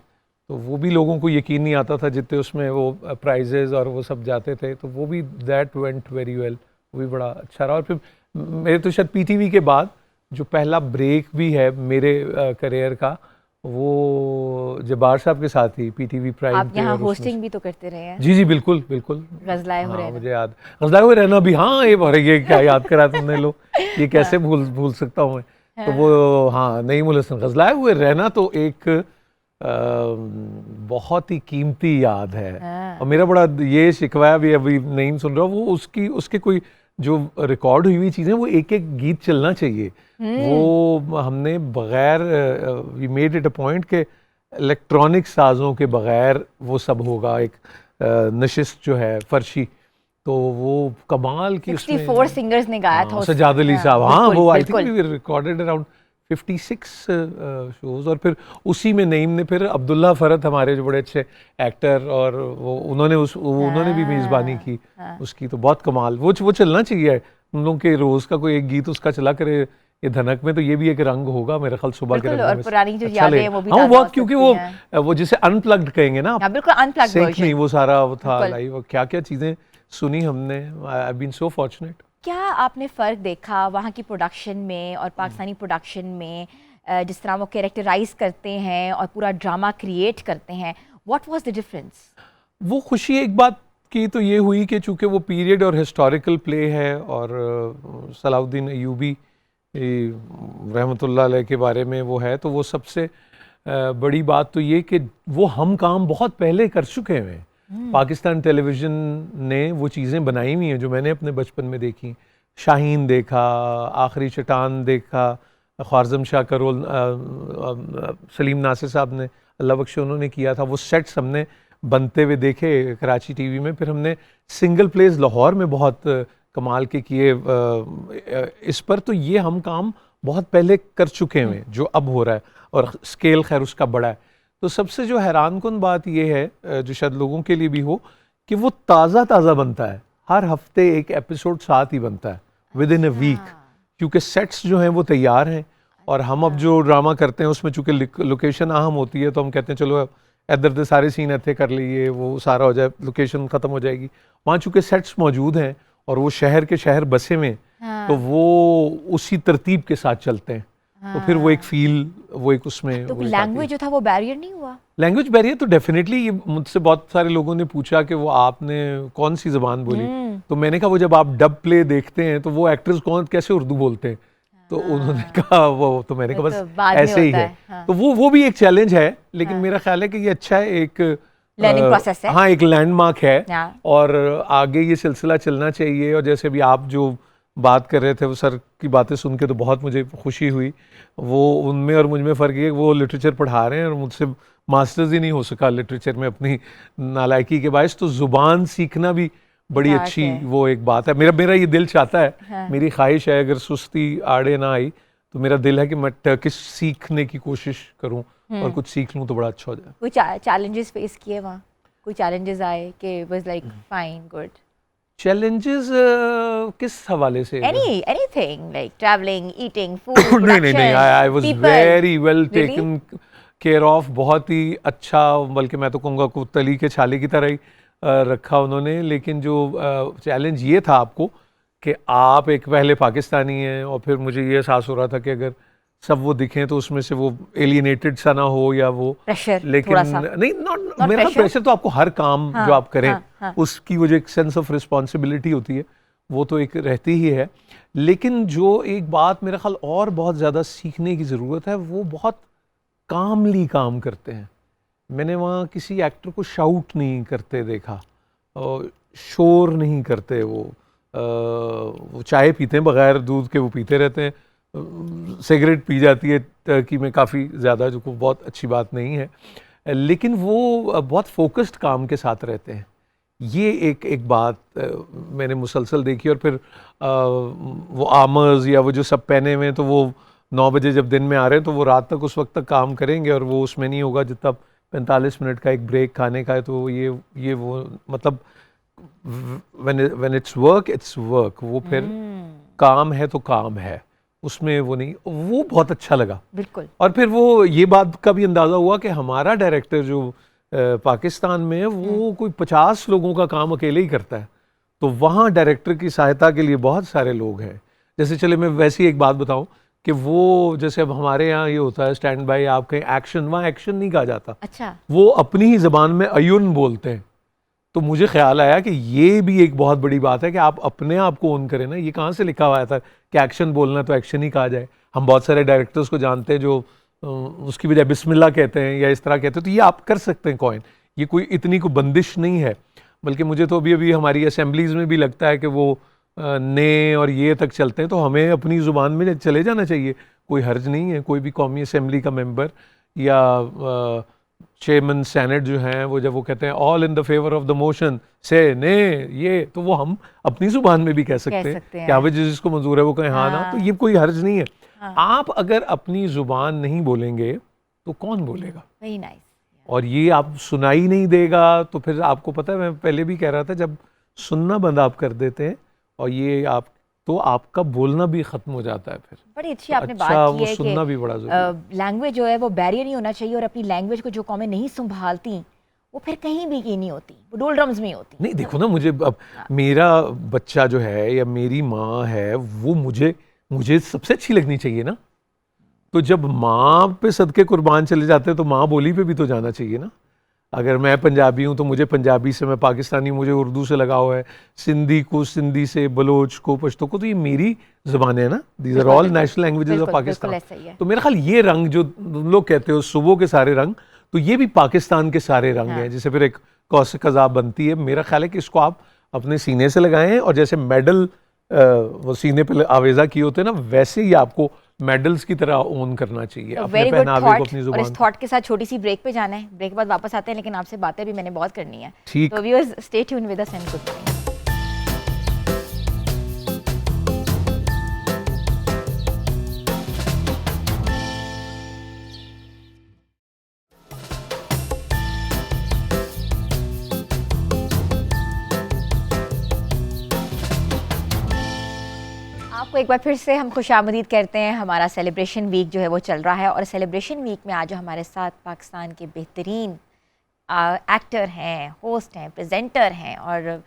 तो वो भी लोगों को यकीन नहीं आता था जितने उसमें वो प्राइजेज़ और वो सब जाते थे, तो वो भी दैट वेंट वेरी वेल, वो भी बड़ा अच्छा रहा। और फिर मेरे तो शायद PTV के बाद जो पहला ब्रेक भी है मेरे करियर का, वो जब्बार साहब के साथ ही PTV प्राइम। आप यहाँ होस्टिंग भी तो करते रहे हैं? जी जी बिल्कुल बिल्कुल। गज़लाए हो रहना, मुझे याद, गज़लाए हुए रहना भी, हाँ ये क्या याद करा तुमने लोग, ये कैसे भूल सकता हूँ मैं। तो वो हाँ, नईमुल हसन, गज़लाए हुए रहना तो एक बहुत ही कीमती याद है। और मेरा बड़ा ये शिकवा भी, अभी नहीं सुन रहा, वो उसके कोई जो रिकॉर्ड हुई चीज़ें, वो एक एक गीत चलना चाहिए। वो हमने बग़ैर, we made it a point के इलेक्ट्रॉनिक साज़ों के बग़ैर वो सब होगा। एक नशिस्त जो है फर्शी, तो वो कमाल की 64 सिंगर्स ने गाया था। सजाद अली साहब, हाँ वो I think we recorded around 56 shows. और फिर उसी में नईम ने फिर अब्दुल्ला फ़रत, हमारे जो बड़े अच्छे एक्टर, और वो उन्होंने भी मेज़बानी की उसकी, तो बहुत कमाल। वो चलना चाहिए हम लोग के, रोज़ का कोई एक गीत उसका चला करे ये धनक में तो ये भी एक रंग होगा मेरे ख्याल सुबह के बिल्कुल, रंगों और में से पुरानी जो अच्छा यादें लगे। हैं वो भी हाँ ताज़ा बहुत, हो क्योंकि सकती हैं। वो जिसे अनप्लग्ड कहेंगे ना, हाँ, बिल्कुल अनप्लग्ड सेंक वर्जन। नहीं, वो सारा वो था बिल्कुल। लाइव, क्या क्या चीज़ें सुनी हमने। I been so fortunate. क्या आपने फ़र्क देखा वहाँ की प्रोडक्शन में और पाकिस्तानी प्रोडक्शन में, जिस तरह वो कैरेक्टराइज करते हैं और पूरा ड्रामा क्रिएट करते हैं, व्हाट वाज द डिफरेंस? वो खुशी एक बात की तो ये हुई कि चूंकि वो पीरियड और हिस्टोरिकल प्ले है और सलाउद्दीन अयूबी रहमतुल्लाह अलैह के बारे में वो है, तो वो सबसे बड़ी बात तो ये कि वो हम काम बहुत पहले कर चुके हैं। पाकिस्तान टेलीविज़न ने वो चीज़ें बनाई हुई हैं जो मैंने अपने बचपन में देखी। शाहीन देखा, आखिरी चट्टान देखा, ख्वारज़म शाह का रोल सलीम नासिर साहब ने अल्लाह बख्शे उन्होंने किया था। वो सेट्स हमने बनते हुए देखे कराची टीवी में। फिर हमने सिंगल प्लेस लाहौर में बहुत कमाल के किए इस पर। तो ये हम काम बहुत पहले कर चुके हैं जो अब हो रहा है, और स्केल खैर उसका बड़ा है। तो सबसे जो हैरान कुन बात ये है जो शायद लोगों के लिए भी हो, कि वो ताज़ा ताज़ा बनता है। हर हफ्ते एक एपिसोड साथ ही बनता है विद इन अ वीक, क्योंकि सेट्स जो हैं वो तैयार हैं। और हम अब जो ड्रामा करते हैं उसमें चूँकि लोकेशन अहम होती है, तो हम कहते हैं चलो इधर उधर सारे सीन इतने कर लिए, वो सारा हो जाए, लोकेशन ख़त्म हो जाएगी। वहाँ चूँकि सेट्स मौजूद हैं और वो शहर के शहर बसे में, तो वो उसी तरतीब के साथ चलते हैं। तो फिर वो एक फील, वो एक उसमें तो लैंग्वेज जो था वो बैरियर नहीं हुआ? लैंग्वेज बैरियर तो डेफिनेटली, ये मुझसे बहुत सारे लोगों ने पूछा कि वो आपने कौन सी ज़बान बोली, तो मैंने कहा वो जब आप डब प्ले देखते हैं तो वो एक्टर्स कौन कैसे उर्दू बोलते हैं, तो उन्होंने कहा वो, तो मैंने कहा बस ऐसे ही है। तो वो भी एक चैलेंज है, लेकिन मेरा ख्याल है कि ये अच्छा है, एक लर्निंग प्रोसेस है। हाँ, एक लैंडमार्क है और आगे ये सिलसिला चलना चाहिए। और जैसे अभी आप जो बात कर रहे थे, वो सर की बातें सुन के तो बहुत मुझे खुशी हुई। वो उनमें और मुझ में फ़र्क ये, वो लिटरेचर पढ़ा रहे हैं और मुझसे मास्टर्स ही नहीं हो सका लिटरेचर में अपनी नालायकी के बायस। तो ज़ुबान सीखना भी बड़ी अच्छी वो एक बात है। मेरा ये दिल चाहता है, मेरी ख्वाहिश है, अगर सुस्ती आड़े ना आई तो मेरा दिल है कि मैं टर्किश सीखने की कोशिश करूं और कुछ सीख लूं तो बड़ा अच्छा हो जाए। कोई चैलेंजेस फेस किए वहाँ? कोई चैलेंजेस आए कि was like fine good? Challenges किस हवाले से? Anything like travelling, eating, food, नहीं, I was very well taken care of, बहुत ही अच्छा। बल्कि मैं तो कहूँगा को तली के छाले की तरह ही रखा उन्होंने। लेकिन जो चैलेंज ये था आपको कि आप एक पहले पाकिस्तानी हैं, और फिर मुझे ये एहसास हो रहा था कि अगर सब वो दिखें तो उसमें से वो एलियनेटेड सा ना हो, या वो प्रेशर, लेकिन नहीं, नॉट मेरा प्रेशर तो आपको हर काम जो आप करें उसकी वो जो एक सेंस ऑफ रिस्पॉन्सिबिलिटी होती है वो तो एक रहती ही है। लेकिन जो एक बात मेरा ख्याल और बहुत ज़्यादा सीखने की ज़रूरत है, वो बहुत कामली काम करते हैं। मैंने वहाँ किसी एक्टर को शाउट नहीं करते देखा, और शोर नहीं करते। वो चाय पीते हैं बग़ैर दूध के, वो पीते रहते हैं। सिगरेट पी जाती है टर्की में काफ़ी ज़्यादा, जो को बहुत अच्छी बात नहीं है, लेकिन वो बहुत फोकस्ड काम के साथ रहते हैं। ये एक बात मैंने मुसलसल देखी। और फिर वो आमर्स या वो जो सब पहने हुए, तो वो 9 बजे जब दिन में आ रहे हैं तो वो रात तक उस वक्त तक काम करेंगे, और वो उसमें नहीं होगा जितना 45 मिनट का एक ब्रेक खाने का है। तो ये वो मतलब व्हेन इट्स वर्क, वो फिर काम है तो काम है, उसमें वो नहीं, वो बहुत अच्छा लगा बिल्कुल। और फिर वो ये बात का भी अंदाज़ा हुआ कि हमारा डायरेक्टर जो पाकिस्तान में है, वो कोई 50 लोगों का काम अकेले ही करता है। तो वहाँ डायरेक्टर की सहायता के लिए बहुत सारे लोग हैं। जैसे चले मैं वैसी एक बात बताऊं कि वो जैसे अब हमारे यहाँ ये होता है स्टैंड बाय, आप कहीं एक्शन, वहाँ एक्शन नहीं कहा जाता। अच्छा। वो अपनी ही ज़बान में अयुन बोलते हैं। तो मुझे ख्याल आया कि ये भी एक बहुत बड़ी बात है कि आप अपने आप को ऑन करें ना। ये कहाँ से लिखा हुआ था कि एक्शन बोलना तो एक्शन ही कहा जाए। हम बहुत सारे डायरेक्टर्स को जानते हैं जो उसकी बजाय बिस्मिल्लाह कहते हैं या इस तरह कहते हैं। तो ये आप कर सकते हैं कॉइन, ये कोई इतनी कोई बंदिश नहीं है। बल्कि मुझे तो अभी हमारी असेंबलीज़ में भी लगता है कि वो ने और ये तक चलते हैं। तो हमें अपनी ज़ुबान में चले जाना चाहिए, कोई हर्ज नहीं है। कोई भी कौमी असेंबली का मेंबर या चेयरमैन सेनेट जो हैं, वो जब वो कहते हैं all in the favour of the motion से ने, ये तो वो हम अपनी ज़ुबान में भी कह सकते हैं कि हाँ भाई जिसको मंजूर है वो कहें हाँ ना। तो ये कोई हर्ज नहीं है। आप अगर अपनी ज़ुबान नहीं बोलेंगे तो कौन बोलेगा? Very nice. और ये आप सुनाई नहीं देगा तो फिर आपको पता है, मैं पहले भी कह रहा था, जब सुनना बंद आप कर देते हैं और ये आप तो आपका बोलना भी ख़त्म हो जाता है फिर। बड़ी अच्छी आपने अच्छा, बात की वो है सुनना भी बड़ा ज़रूरी है। कि लैंग्वेज जो है वो बैरियर नहीं होना चाहिए, और अपनी लैंग्वेज को जो कौमें नहीं संभालती वो फिर कहीं भी की नहीं होती, वो डोलड्रम्स में ही होती। नहीं देखो ना, मुझे अब मेरा बच्चा जो है या मेरी माँ है वो मुझे मुझे सबसे अच्छी लगनी चाहिए ना। तो जब माँ पे सदके कुर्बान चले जाते हैं तो माँ बोली पे भी तो जाना चाहिए ना। अगर मैं पंजाबी हूँ तो मुझे पंजाबी से, मैं पाकिस्तानी मुझे उर्दू से लगाव है, सिंधी को सिंधी से, बलोच को पश्तो को, तो ये मेरी ज़बानें हैं ना। These are all national languages of Pakistan. ऐसा ही है। तो मेरा ख्याल ये रंग जो तुम लोग कहते हो सुबह के सारे रंग, तो ये भी पाकिस्तान के सारे रंग हाँ। हैं, जिसे फिर एक कौस कज़ाब बनती है। मेरा ख्याल है कि इसको आप अपने सीने से लगाएं, और जैसे मेडल वो सीने पे आवेजा किए होते हैं ना, वैसे ही आपको मेडल्स की तरह ओन करना चाहिए अपने वेरी गुड पहनावे को, थॉट। अपनी और जुबान इस को। थॉट के साथ छोटी सी ब्रेक पे जाना है, ब्रेक के बाद वापस आते हैं, लेकिन आपसे बातें भी मैंने बहुत करनी है। ठीक। तो viewers stay tune with us and good morning. आपको एक बार फिर से हम खुशामदीद करते हैं। हमारा सेलिब्रेशन वीक जो है वो चल रहा है, और सेलिब्रेशन वीक में आज जो हमारे साथ पाकिस्तान के बेहतरीन एक्टर हैं, होस्ट हैं, प्रेजेंटर हैं, और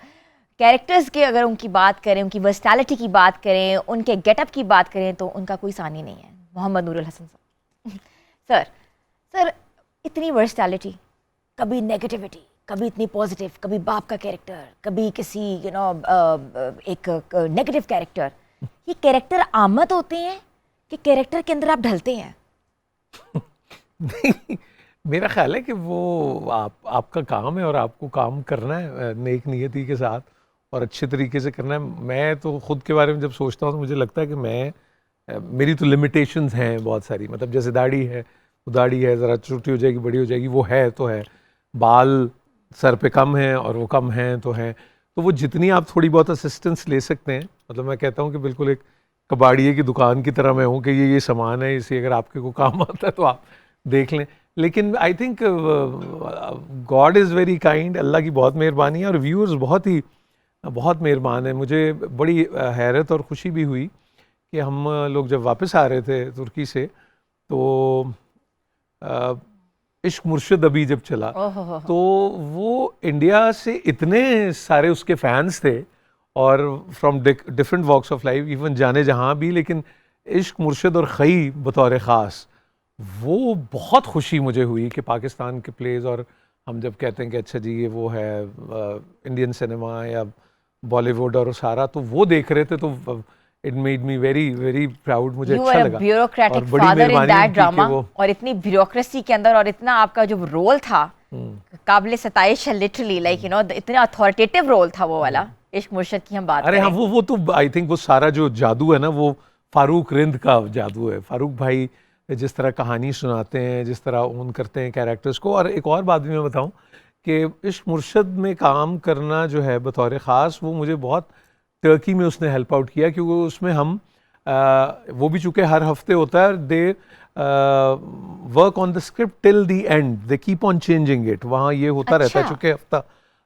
कैरेक्टर्स के अगर उनकी बात करें, उनकी वर्सटैलिटी की बात करें, उनके गेटअप की बात करें, तो उनका कोई सानी नहीं है, मोहम्मद नूरुल हसन साहब। सर इतनी वर्सटैलिटी, कभी नेगेटिविटी, कभी इतनी पॉजिटिव, कभी बाप का कैरेक्टर, कभी किसी एक नेगेटिव कैरेक्टर, ये कैरेक्टर आमद होते हैं कि कैरेक्टर के अंदर आप ढलते हैं? नहीं, मेरा ख्याल है कि वो आपका काम है और आपको काम करना है नेक नियति के साथ और अच्छे तरीके से करना है। मैं तो खुद के बारे में जब सोचता हूँ तो मुझे लगता है कि मेरी तो लिमिटेशंस हैं बहुत सारी। मतलब जैसे दाढ़ी है, वो दाढ़ी है, ज़रा छोटी हो जाएगी, बड़ी हो जाएगी, वो है तो है। बाल सर पे कम हैं और वो कम हैं तो हैं। तो वो जितनी आप थोड़ी बहुत असिस्टेंस ले सकते हैं, मतलब मैं कहता हूँ कि बिल्कुल एक कबाड़िए की दुकान की तरह मैं हूँ कि ये सामान है, इसे अगर आपके को काम आता है तो आप देख लें। लेकिन I think God is very kind, Allah की बहुत मेहरबानी है, और व्यूअर्स बहुत मेहरबान है। मुझे बड़ी हैरत और ख़ुशी भी हुई कि हम लोग जब वापस आ रहे थे तुर्की से, तो इश्क मुर्शिद अभी जब चला तो वो इंडिया से इतने सारे उसके फैंस थे, और from different walks of life, even जाने जहाँ भी, लेकिन इश्क मुर्शिद और खई बतौर ख़ास, वो बहुत खुशी मुझे हुई कि पाकिस्तान के प्लेस, और हम जब कहते हैं कि अच्छा जी ये वो है इंडियन सिनेमा या बॉलीवुड और सारा, तो वो देख रहे थे, तो it made me very very proud. मुझे अच्छा लगा। Bureaucratic father in that drama, और इतनी ब्यूरोक्रेसी के अंदर, और इतना आपका जो रोल था काबिल सताइश है, लिटरली लाइक इतना अथॉरिटेटिव रोल था वो वाला इश्क मुर्शिद की हम बात अरे हाँ, करें। वो तो आई थिंक वो सारा जो जादू है ना, वो फारूक रिंद का जादू है। फारूक भाई जिस तरह कहानी सुनाते हैं, जिस तरह ओन करते हैं कैरेक्टर्स को। और एक और बात भी मैं बताऊं कि इश्क मुर्शिद में काम करना जो है बतौर ख़ास, वो मुझे बहुत टर्की में उसने हेल्प आउट किया, क्योंकि उसमें हम वो भी चूँकि हर हफ्ते होता है, they work on the script till the end, they keep on changing it. वहाँ ये होता रहता है चूँकि हफ्ता,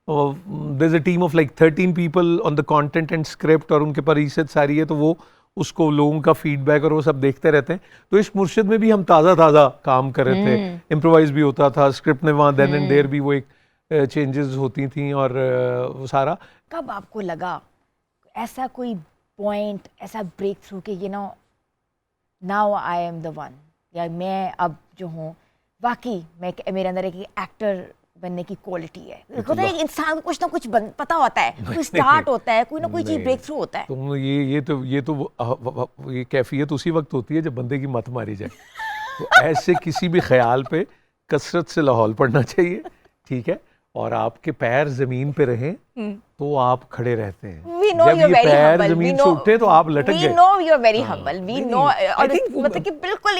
there is a team of like 13 people on the content and script, और उनके पर रिसर्च सारी है, तो वो उसको लोगों का फीडबैक और वो सब देखते रहते हैं। तो इश्क मुर्शिद में भी हम ताज़ा काम कर रहे थे, इम्प्रोवाइज भी होता था, स्क्रिप्ट में वहाँ देन एंड देयर भी वो एक चेंजेस होती थी, और वो सारा। कब आपको लगा ऐसा कोई पॉइंट, ऐसा ब्रेक थ्रू कि now I am the one, या मैं अब जो हूँ वाकई मेरे अंदर एक एक्टर बनने की क्वालिटी है? होता है एक इंसान को कुछ ना कुछ पता होता है, कोई स्टार्ट होता है, कोई ना कोई चीज ब्रेक थ्रू होता है। तुम ये कैफियत उसी वक्त होती है जब बंदे की मत मारी जाए। तो ऐसे किसी भी ख्याल पे कसरत से लाहौल पड़ना चाहिए, ठीक है, और आपके पैर जमीन पे रहें तो आप खड़े रहते हैं। We know जब you're ये very पैर humble. जमीन से उठे तो आप लटक गए। We know you're very humble. We नहीं, know, और I think मतलब कि बिल्कुल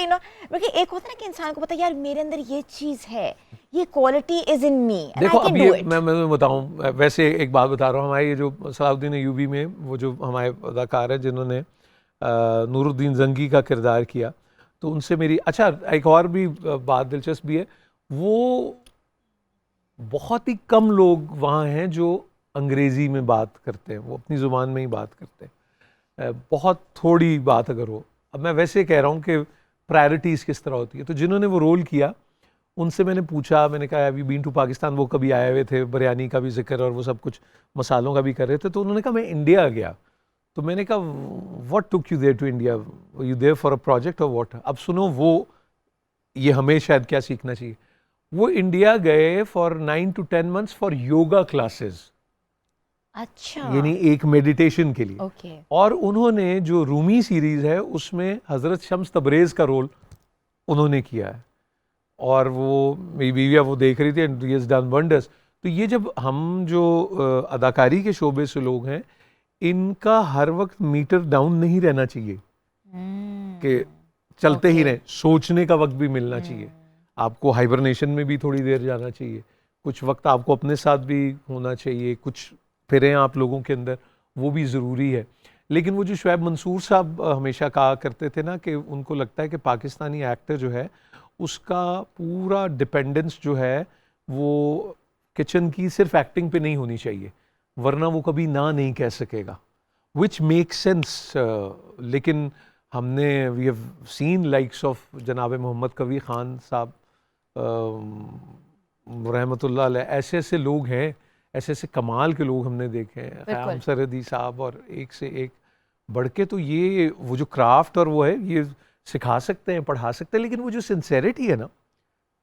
बल्कि एक होता है ना कि इंसान को पता है यार मेरे अंदर ये चीज है, ये quality is in me and देखो आई कैन अब डू ये इट। मैं बताऊं, वैसे एक बात बता रहा हूँ, हमारे ये जो सलाउद्दीन अय्यूबी में वो जो हमारे अदाकार है जिन्होंने नूरुद्दीन जंगी का किरदार किया, तो उनसे मेरी अच्छा एक और भी बात दिलचस्प भी है, वो बहुत ही कम लोग वहाँ हैं जो अंग्रेज़ी में बात करते हैं, वो अपनी ज़ुबान में ही बात करते हैं। बहुत थोड़ी बात अगर हो। अब मैं वैसे कह रहा हूँ कि प्रायोरिटीज़ किस तरह होती है। तो जिन्होंने वो रोल किया उनसे मैंने पूछा, मैंने कहा have you been to Pakistan, वो कभी आए हुए थे, बिरयानी का भी जिक्र और वो सब कुछ मसालों का भी कर रहे थे। तो उन्होंने कहा मैं इंडिया गया। तो मैंने कहा what took you there to India, you there for a project और व्हाट। अब सुनो, वो ये हमें शायद क्या सीखना चाहिए। वो इंडिया गए for 9 to 10 months for yoga classes, अच्छा, यानी एक मेडिटेशन के लिए। ओके, और उन्होंने जो रूमी सीरीज है उसमें हजरत शम्स तबरेज़ का रोल उन्होंने किया है, और वो मेरी बीविया वो देख रही थी and he has done wonders. तो ये जब हम जो अदाकारी के शोबे से लोग हैं, इनका हर वक्त मीटर डाउन नहीं रहना चाहिए कि चलते ही ओके। रहें, सोचने का वक्त भी मिलना चाहिए। आपको हाइबरनेशन में भी थोड़ी देर जाना चाहिए, कुछ वक्त आपको अपने साथ भी होना चाहिए, कुछ फिरें आप लोगों के अंदर, वो भी ज़रूरी है। लेकिन वो जो शुएब मंसूर साहब हमेशा कहा करते थे ना कि उनको लगता है कि पाकिस्तानी एक्टर जो है उसका पूरा डिपेंडेंस जो है वो किचन की सिर्फ एक्टिंग पे नहीं होनी चाहिए, वरना वो कभी ना नहीं कह सकेगा, विच मेक सेंस। लेकिन हमने we have seen likes of जनाब मोहम्मद कवी ख़ान साहब रहमतुल्लाह अलैह, ऐसे ऐसे लोग हैं, ऐसे ऐसे कमाल के लोग हमने देखे हैं, क़याम सरहदी साहब, और एक से एक बढ़ के। तो ये वो जो क्राफ्ट और वो है, ये सिखा सकते हैं, पढ़ा सकते हैं, लेकिन वो जो सिंसेरिटी है ना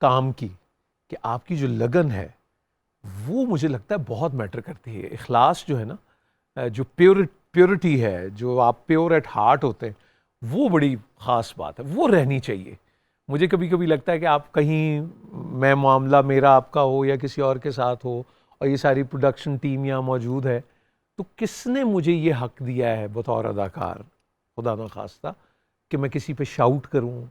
काम की, कि आपकी जो लगन है, वो मुझे लगता है बहुत मैटर करती है। इखलास जो है ना, जो प्योरिटी है, जो आप प्योर एट हार्ट होते हैं, वो बड़ी ख़ास बात है, वो रहनी चाहिए। मुझे कभी कभी लगता है कि आप कहीं, मैं मामला मेरा आपका हो या किसी और के साथ हो, और ये सारी प्रोडक्शन टीम यहाँ मौजूद है, तो किसने मुझे ये हक दिया है बतौर अदाकार, खुदा ना खास्ता, कि मैं किसी पे शाउट करूं।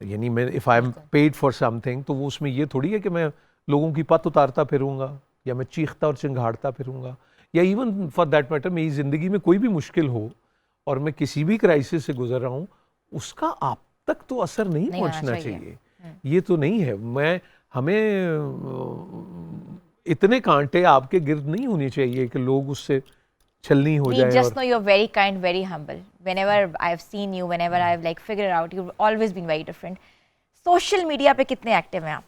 यानी मैं if I am paid for something, तो वो उसमें ये थोड़ी है कि मैं लोगों की पत उतारता फिरूंगा, या मैं चीखता और चिंगाड़ता फिरूंगा, या इवन फॉर दैट मैटर मेरी ज़िंदगी में कोई भी मुश्किल हो और मैं किसी भी क्राइसिस से गुजर रहा हूँ, उसका आप तक तो असर नहीं पहुंचना चाहिए। ये तो नहीं है। हमें इतने कांटे आपके गिर्द नहीं होने चाहिए कि लोग उससे छलनी हो जाए। Just know you're very kind, very humble. Whenever I've seen you, whenever I've like figured out, you've always been very different. Social media पे कितने एक्टिव हैं आप?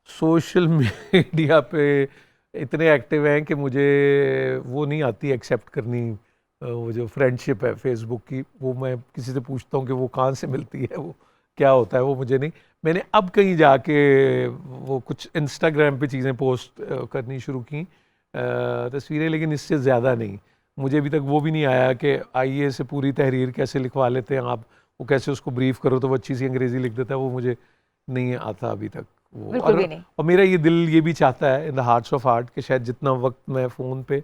सोशल मीडिया पे इतने एक्टिव हैं कि मुझे वो नहीं आती एक्सेप्ट करनी। वो जो फ्रेंडशिप है फेसबुक की, वो मैं किसी से पूछता हूँ कि वो कहाँ से मिलती है, वो क्या होता है, वो मुझे नहीं। मैंने अब कहीं जाके वो कुछ इंस्टाग्राम पे चीज़ें पोस्ट करनी शुरू की, तस्वीरें, लेकिन इससे ज़्यादा नहीं। मुझे अभी तक वो भी नहीं आया कि आईए से पूरी तहरीर कैसे लिखवा लेते हैं आप, वो कैसे उसको ब्रीफ करो तो वो अच्छी सी अंग्रेज़ी लिख देता है, वो मुझे नहीं आता अभी तक वो। बिल्कुल भी नहीं। और मेरा ये दिल ये भी चाहता है in the hearts of heart कि शायद जितना वक्त मैं फ़ोन पे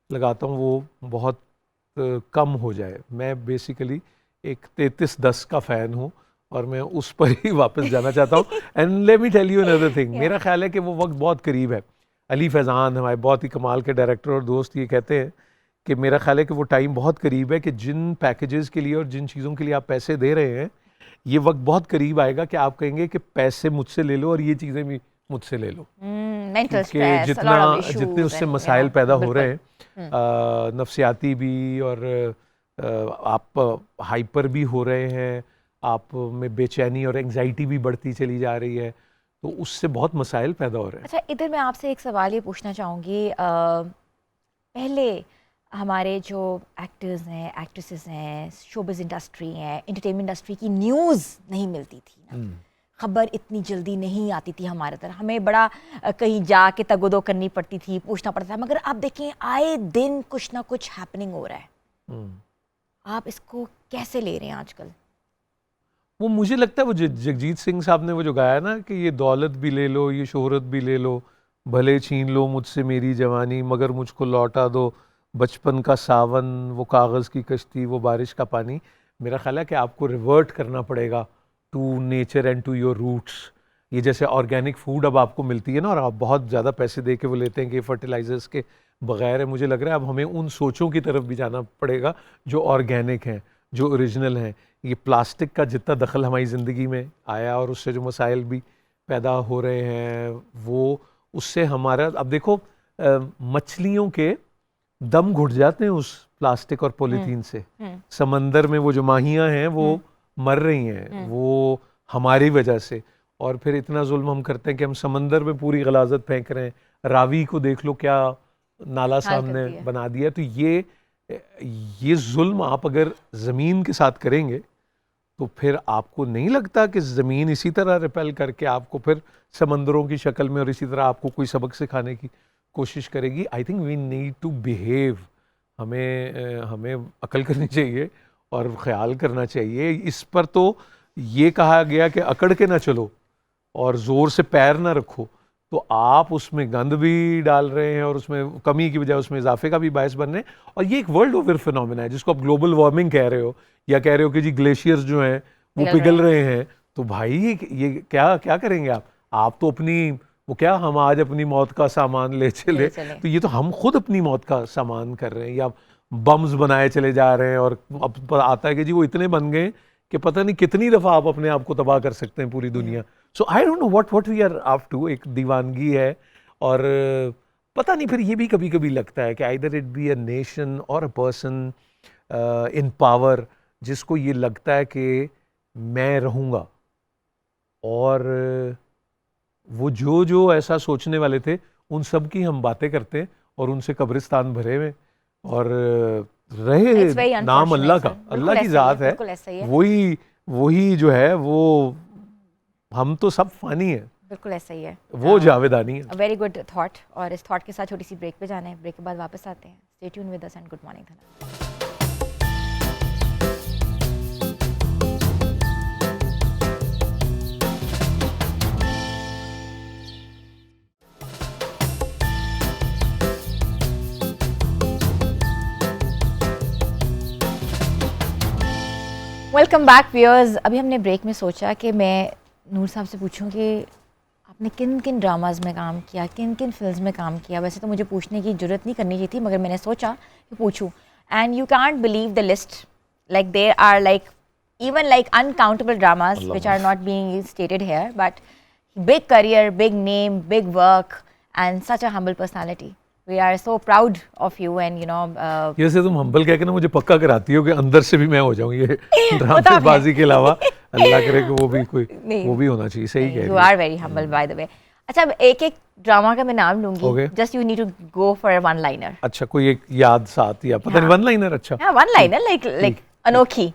लगाता हूँ वो बहुत कम हो जाए। मैं बेसिकली एक 3310 का फ़ैन हूँ और मैं उस पर ही वापस जाना चाहता हूँ। And let me tell you another thing, मेरा ख्याल है कि वो वक्त बहुत करीब है। अली फैज़ान हमारे बहुत ही कमाल के डायरेक्टर और दोस्त ये कहते हैं कि मेरा ख्याल है कि वो टाइम बहुत करीब है कि जिन पैकेजेस के लिए और जिन चीज़ों के लिए आप पैसे दे रहे हैं, ये वक्त बहुत करीब आएगा कि आप कहेंगे कि पैसे मुझसे ले लो और ये चीज़ें भी मुझसे ले लो। मेंटल स्ट्रेस, जितने उससे मसाइल पैदा हो रहे हैं, नफ्सियाती भी, और आप हाइपर भी हो रहे हैं, आप में बेचैनी और एंग्जाइटी भी बढ़ती चली जा रही है, तो उससे बहुत मसाइल पैदा हो रहे हैं। अच्छा, इधर मैं आपसे एक सवाल ये पूछना चाहूँगी, पहले हमारे जो एक्टर्स हैं, एक्ट्रेसेस हैं, शोबिज़ इंडस्ट्री हैं, एंटरटेनमेंट इंडस्ट्री की न्यूज़ नहीं मिलती थी ना, खबर इतनी जल्दी नहीं आती थी हमारे तरफ, हमें बड़ा कहीं जाके तगोदो करनी पड़ती थी, पूछना पड़ता था। मगर आप देखें आए दिन कुछ ना कुछ हैपनिंग हो रहा है, आप इसको कैसे ले रहे हैं आजकल? वो मुझे लगता है वो जगजीत सिंह साहब ने वो जो गाया ना कि ये दौलत भी ले लो, ये शोहरत भी ले लो, भले छीन लो मुझसे मेरी जवानी, मगर मुझको लौटा दो बचपन का सावन, वो कागज़ की कश्ती, वो बारिश का पानी। मेरा ख्याल है कि आपको रिवर्ट करना पड़ेगा to nature and to your roots. ये जैसे ऑर्गेनिक फूड अब आपको मिलती है ना, और आप बहुत ज़्यादा पैसे दे के वो लेते हैं कि फर्टिलाइजर्स के बगैर है। मुझे लग रहा है अब हमें उन सोचों की तरफ भी जाना पड़ेगा जो ऑर्गेनिक हैं, जो ओरिजिनल हैं। ये प्लास्टिक का जितना दखल हमारी ज़िंदगी में आया और उससे जो मसाइल भी पैदा हो रहे हैं, वो उससे हमारा, अब देखो मछलियों के दम घुट जाते हैं उस प्लास्टिक और पॉलीथीन से। समंदर में वो जो माहियां हैं वो मर रही हैं, वो हमारी वजह से। और फिर इतना जुल्म हम करते हैं कि हम समंदर में पूरी गलाजत फेंक रहे हैं। रावी को देख लो क्या नाला सामने बना दिया। तो ये जुल्म आप अगर ज़मीन के साथ करेंगे तो फिर आपको नहीं लगता कि ज़मीन इसी तरह रिपेल करके आपको फिर समंदरों की शक्ल में और इसी तरह आपको कोई सबक सिखाने की कोशिश करेगी? I think we need to behave. हमें अकल करनी चाहिए और ख्याल करना चाहिए। इस पर तो ये कहा गया कि अकड़ के ना चलो और ज़ोर से पैर ना रखो, तो आप उसमें गंद भी डाल रहे हैं और उसमें कमी की बजाय उसमें इजाफे का भी बायस बन रहे हैं। और ये एक वर्ल्ड ओवर फिनोमेना है जिसको आप ग्लोबल वार्मिंग कह रहे हो, या कह रहे हो कि जी ग्लेशियर्स जो हैं वो पिघल रहे हैं। तो भाई ये क्या क्या करेंगे आप तो अपनी वो क्या हम आज अपनी मौत का सामान ले चले, तो ये तो हम खुद अपनी मौत का सामान कर रहे हैं। या बम्स बनाए चले जा रहे हैं और अब आता है कि जी वो इतने बन गए कि पता नहीं कितनी दफ़ा आप अपने आप को तबाह कर सकते हैं पूरी दुनिया। So I don't know what we are up to. एक दीवानगी है और पता नहीं फिर ये भी कभी कभी लगता है कि either it be a nation और अ पर्सन इन पावर जिसको ये लगता है कि मैं रहूँगा, और वो जो ऐसा सोचने वाले थे उन सब की हम बातें करते हैं और उनसे कब्रिस्तान भरे हुए और रहे नाम अल्लाह का। अल्लाह की ज़ात है, वही जो है वो, हम तो सब फानी है। बिल्कुल ऐसा ही है, वो जावेदानी है। Very good thought. और इस थॉट के साथ छोटी सी ब्रेक पे जाना है, ब्रेक के बाद वापस आते हैं। Stay tune with us and good morning Dhanak. Welcome back viewers. अभी हमने ब्रेक में सोचा कि मैं नूर साहब से पूछूं कि आपने किन किन ड्रामाज में काम किया, किन किन फिल्म्स में काम किया। वैसे तो मुझे पूछने की ज़रूरत नहीं करनी चाहिए थी, मगर मैंने सोचा कि पूछूं। And you can't believe the list, like there are like even like uncountable dramas which are not being stated here, but big career, big name, big work and such a humble personality. We are so proud of you and you know ये से तुम humble कह के ना मुझे पक्का कराती हो कि अंदर से भी मैं हो जाऊं ये ड्रामेबाजी के अलावा। अल्लाह करे कि वो भी होना चाहिए। सही कह रही हो। You are very humble by the way. अच्छा, अब एक एक ड्रामा का मैं नाम लूंगी, just you need to go for a one liner. अच्छा, कोई एक याद साथ या पता नहीं वन लाइनर। अच्छा हाँ, one liner like Anokhi.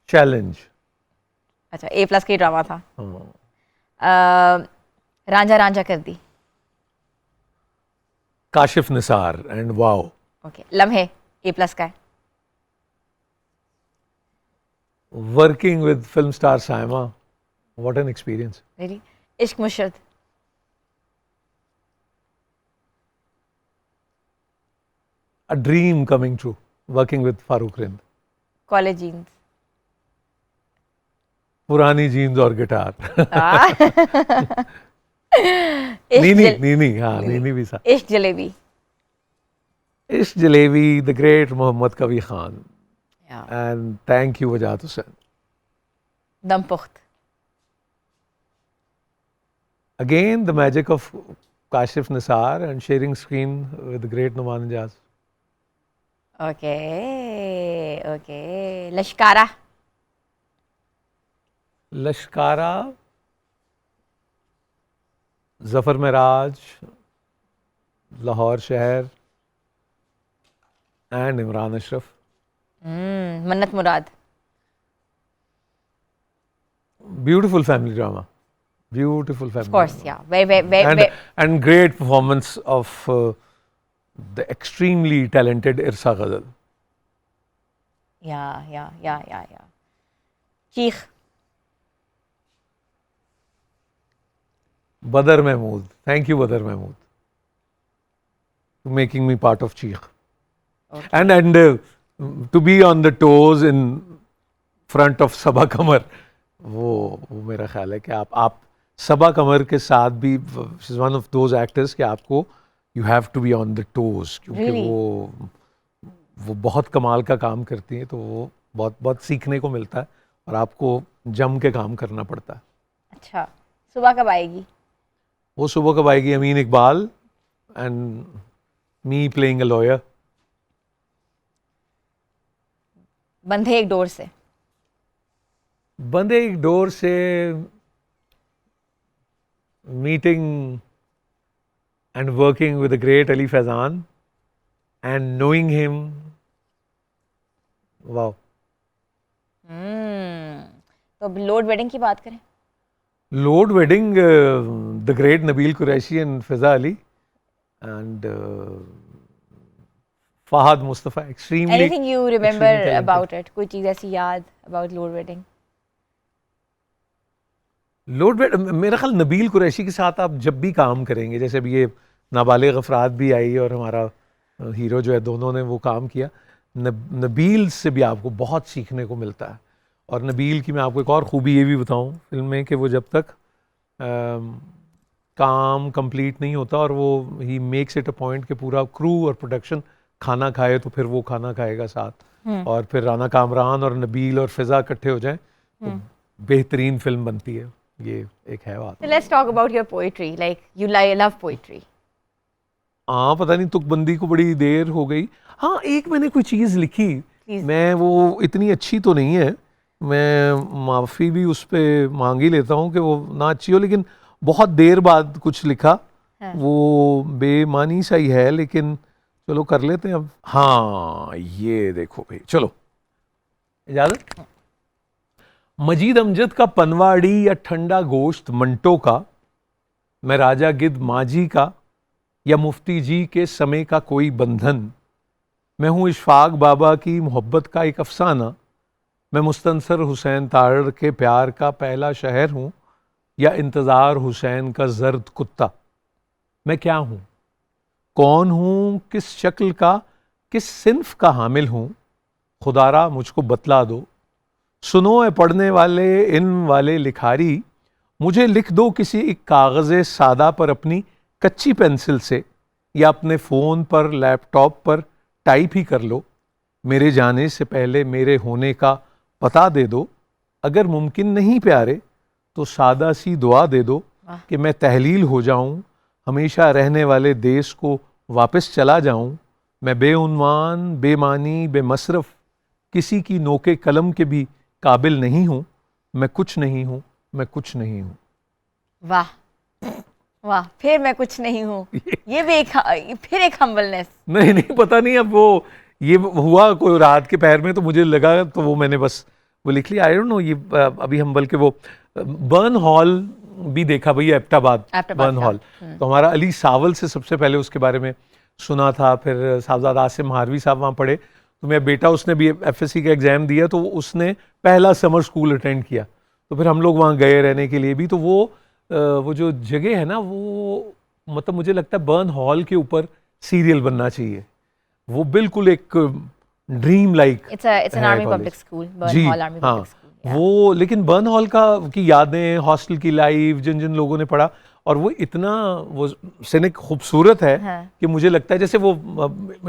Challenge. अच्छा, A+ का ड्रामा था। Ranjha Ranjha Kar Di. Kashif Nisar and wow. Okay, Lamhe A+ का है। Working with film star Saima, what an experience. Really. Ishq Musharrad. A dream coming true, working with Farooq Rind. College jeans. पुरानी जीन्स और गिटार। नीनी भी साथ। Ishq Jalebi. Ishq Jalebi, the great Mohammad Kabir Khan and thank you Wajahat Hussain. दमपुख्त। Again the magic of Kashif Nisar and sharing screen with great Noman Ijaz. Okay okay. Lashkara. Lashkara, Zafar Mehraj, Lahore शहर and Imran Ashraf. Mannat Murad. Beautiful family drama, beautiful family. Of course, yeah. Very. And great performance of the extremely talented Irsa Ghazal. Yeah. Sheikh. Badr Mahmood. Thank you, Badr Mahmood, for making me part of Sheikh. Okay. And to be on the toes in front of Sabaa Qamar, वो मेरा ख्याल है कि आप सबा कमर के साथ भी, she is one of those actors कि आपको you have to be on the toes, क्योंकि वो बहुत कमाल का काम करती हैं। तो वो बहुत सीखने को मिलता है और आपको जम के काम करना पड़ता है। अच्छा, सुबह कब आएगी? वो सुबह कब आएगी? अमीन Iqbal and me playing a lawyer. बंधे एक डोर से. बंधे एक डोर से, meeting and working with the great Ali Faizan and knowing him, wow. तो अब लोड वेडिंग की बात करें. Lord Wedding, the great Nabil Qureshi and Fiza Ali and Fahad Mustafa, extremely. Anything you remember extremely talented. about it? कोई चीज़ ऐसी याद about load wedding? Load वेड, मेरा ख्याल नबील कुरैशी के साथ आप जब भी काम करेंगे, जैसे अभी ये नाबालिग अफराद भी आई और हमारा हीरो जो है, दोनों ने वो काम किया, नबील से भी आपको बहुत सीखने को मिलता है. और नबील की मैं आपको एक और ख़ूबी ये भी बताऊं फिल्म में कि वो जब तक काम कंप्लीट नहीं होता और वो he makes it a point कि पूरा क्रू और प्रोडक्शन खाना खाए तो फिर वो खाना खाएगा साथ, और फिर राना कामरान और नबील और फिज़ा इकट्ठे हो जाएं तो बेहतरीन फिल्म बनती है. ये एक है बात. So let's talk about your poetry. Like you love poetry. हाँ, पता नहीं तुकबंदी को बड़ी देर हो गई. हाँ, एक मैंने कोई चीज़ लिखी. Please. मैं वो इतनी अच्छी तो नहीं है, मैं माफ़ी भी उस पर मांग ही लेता हूँ कि वो ना अच्छी हो, लेकिन बहुत देर बाद कुछ लिखा. हाँ. वो बेमानी सा ही है, लेकिन चलो कर लेते हैं अब. हाँ, ये देखो भाई, चलो इजाज़त. मजीद अमजद का पनवाड़ी या ठंडा गोश्त मंटो का, मैं राजा गिद्ध माझी का या मुफ्ती जी के समय का कोई बंधन, मैं हूँ इशफाक बाबा की मोहब्बत का एक अफसाना, मैं मुस्तनसर हुसैन तारड़ के प्यार का पहला शहर हूँ या इंतज़ार हुसैन का जर्द कुत्ता. मैं क्या हूँ, कौन हूँ, किस शक्ल का, किस सिन्फ का हामिल हूँ, खुदारा मुझको बतला दो. सुनो ए पढ़ने वाले इन वाले लिखारी, मुझे लिख दो किसी एक कागज़ सादा पर अपनी कच्ची पेंसिल से, या अपने फ़ोन पर लैपटॉप पर टाइप ही कर लो. मेरे जाने से पहले मेरे होने का पता दे दो. अगर मुमकिन नहीं प्यारे तो सादा सी दुआ दे दो कि मैं तहलील हो जाऊं, हमेशा रहने वाले देश को वापस चला जाऊं. मैं बेउनवान, बेमानी, बेमसरफ, किसी की नोके कलम के भी काबिल नहीं हूँ. मैं कुछ नहीं हूँ, मैं कुछ नहीं हूँ. वाह वाह, फिर मैं कुछ नहीं हूँ. ये भी फिर एक हम्बलनेस. नहीं नहीं, पता नहीं अब वो ये हुआ कोई रात के पैर में, तो मुझे लगा, तो वो मैंने बस वो लिख लिया. आई डोंट नो. ये अभी हम बल्कि वो बर्न हॉल भी देखा भैया, एबटाबाद बर्न हॉल, तो हमारा अली सावल से सबसे पहले उसके बारे में सुना था. फिर साहबजादा आसिम हारवी साहब वहाँ पढ़े, तो मेरा बेटा उसने भी एफएससी का एग्ज़ाम दिया, तो उसने पहला समर स्कूल अटेंड किया, तो फिर हम लोग वहाँ गए रहने के लिए भी. तो वो जो जगह है ना, वो मतलब मुझे लगता है बर्न हॉल के ऊपर सीरियल बनना चाहिए. वो बिल्कुल एक dream like. It's an army public school, Burn Hall Army Public School. Yeah. वो लेकिन बर्न हॉल की यादें, हॉस्टल की लाइफ, जिन जिन लोगों ने पढ़ा, और वो इतना वो सिनिक खूबसूरत है कि मुझे लगता है जैसे वो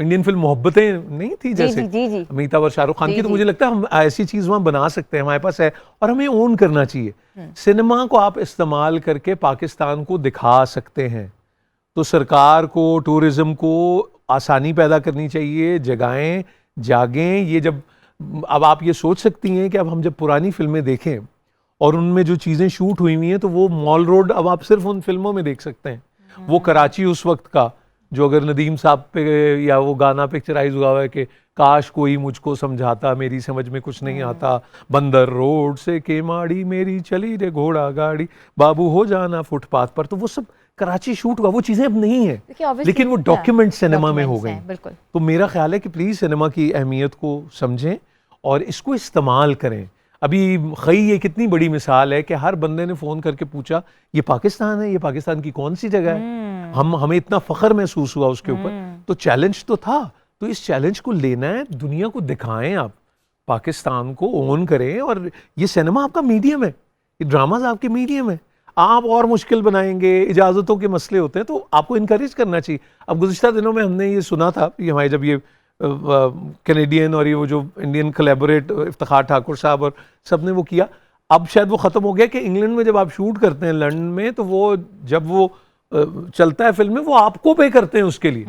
इंडियन फिल्म मोहब्बतें नहीं थी जैसे अमिताभ और शाहरुख खान की, तो मुझे लगता है हम ऐसी चीज़ वहाँ बना सकते हैं, हमारे पास है, और हमें ओन करना चाहिए. सिनेमा को आप इस्तेमाल करके पाकिस्तान को दिखा सकते हैं. तो सरकार को, टूरिज़्म को आसानी पैदा करनी चाहिए, जगाएं, जागें. ये जब अब आप ये सोच सकती हैं कि अब हम जब पुरानी फिल्में देखें और उनमें जो चीज़ें शूट हुई हुई हैं, तो वो मॉल रोड अब आप सिर्फ उन फिल्मों में देख सकते हैं. वो कराची उस वक्त का, जो अगर नदीम साहब पे या वो गाना पिक्चराइज हुआ है कि काश कोई मुझको समझाता, मेरी समझ में कुछ नहीं आता, बंदर रोड से केमाड़ी मेरी चली रे घोड़ा गाड़ी, बाबू हो जाना फुटपाथ पर. तो वो सब कराची शूट हुआ, वो चीज़ें अब नहीं है, लेकिन वो डॉक्यूमेंट सिनेमा में हो गई. तो मेरा ख्याल है कि प्लीज़ सिनेमा की अहमियत को समझें और इसको इस्तेमाल करें. अभी खई ये कितनी बड़ी मिसाल है कि हर बंदे ने फ़ोन करके पूछा ये पाकिस्तान है, ये पाकिस्तान की कौन सी जगह है. हमें इतना फ़ख्र महसूस हुआ उसके ऊपर. तो चैलेंज तो था, तो इस चैलेंज को लेना है, दुनिया को दिखाएं, आप पाकिस्तान को ओन करें. और ये सिनेमा आपका मीडियम है, ये ड्रामाज आपके मीडियम है. आप और मुश्किल बनाएंगे, इजाज़तों के मसले होते हैं, तो आपको इनकरेज करना चाहिए. अब गुज़िश्ता दिनों में हमने ये सुना था कि हमारे जब ये कैनेडियन और ये वो जो इंडियन कोलैबोरेट इफ्तिखार ठाकुर साहब और सब ने वो किया, अब शायद वो ख़त्म हो गया कि इंग्लैंड में जब आप शूट करते हैं लंदन में, तो वो जब वो चलता है फिल्म में, वो आपको पे करते हैं उसके लिए,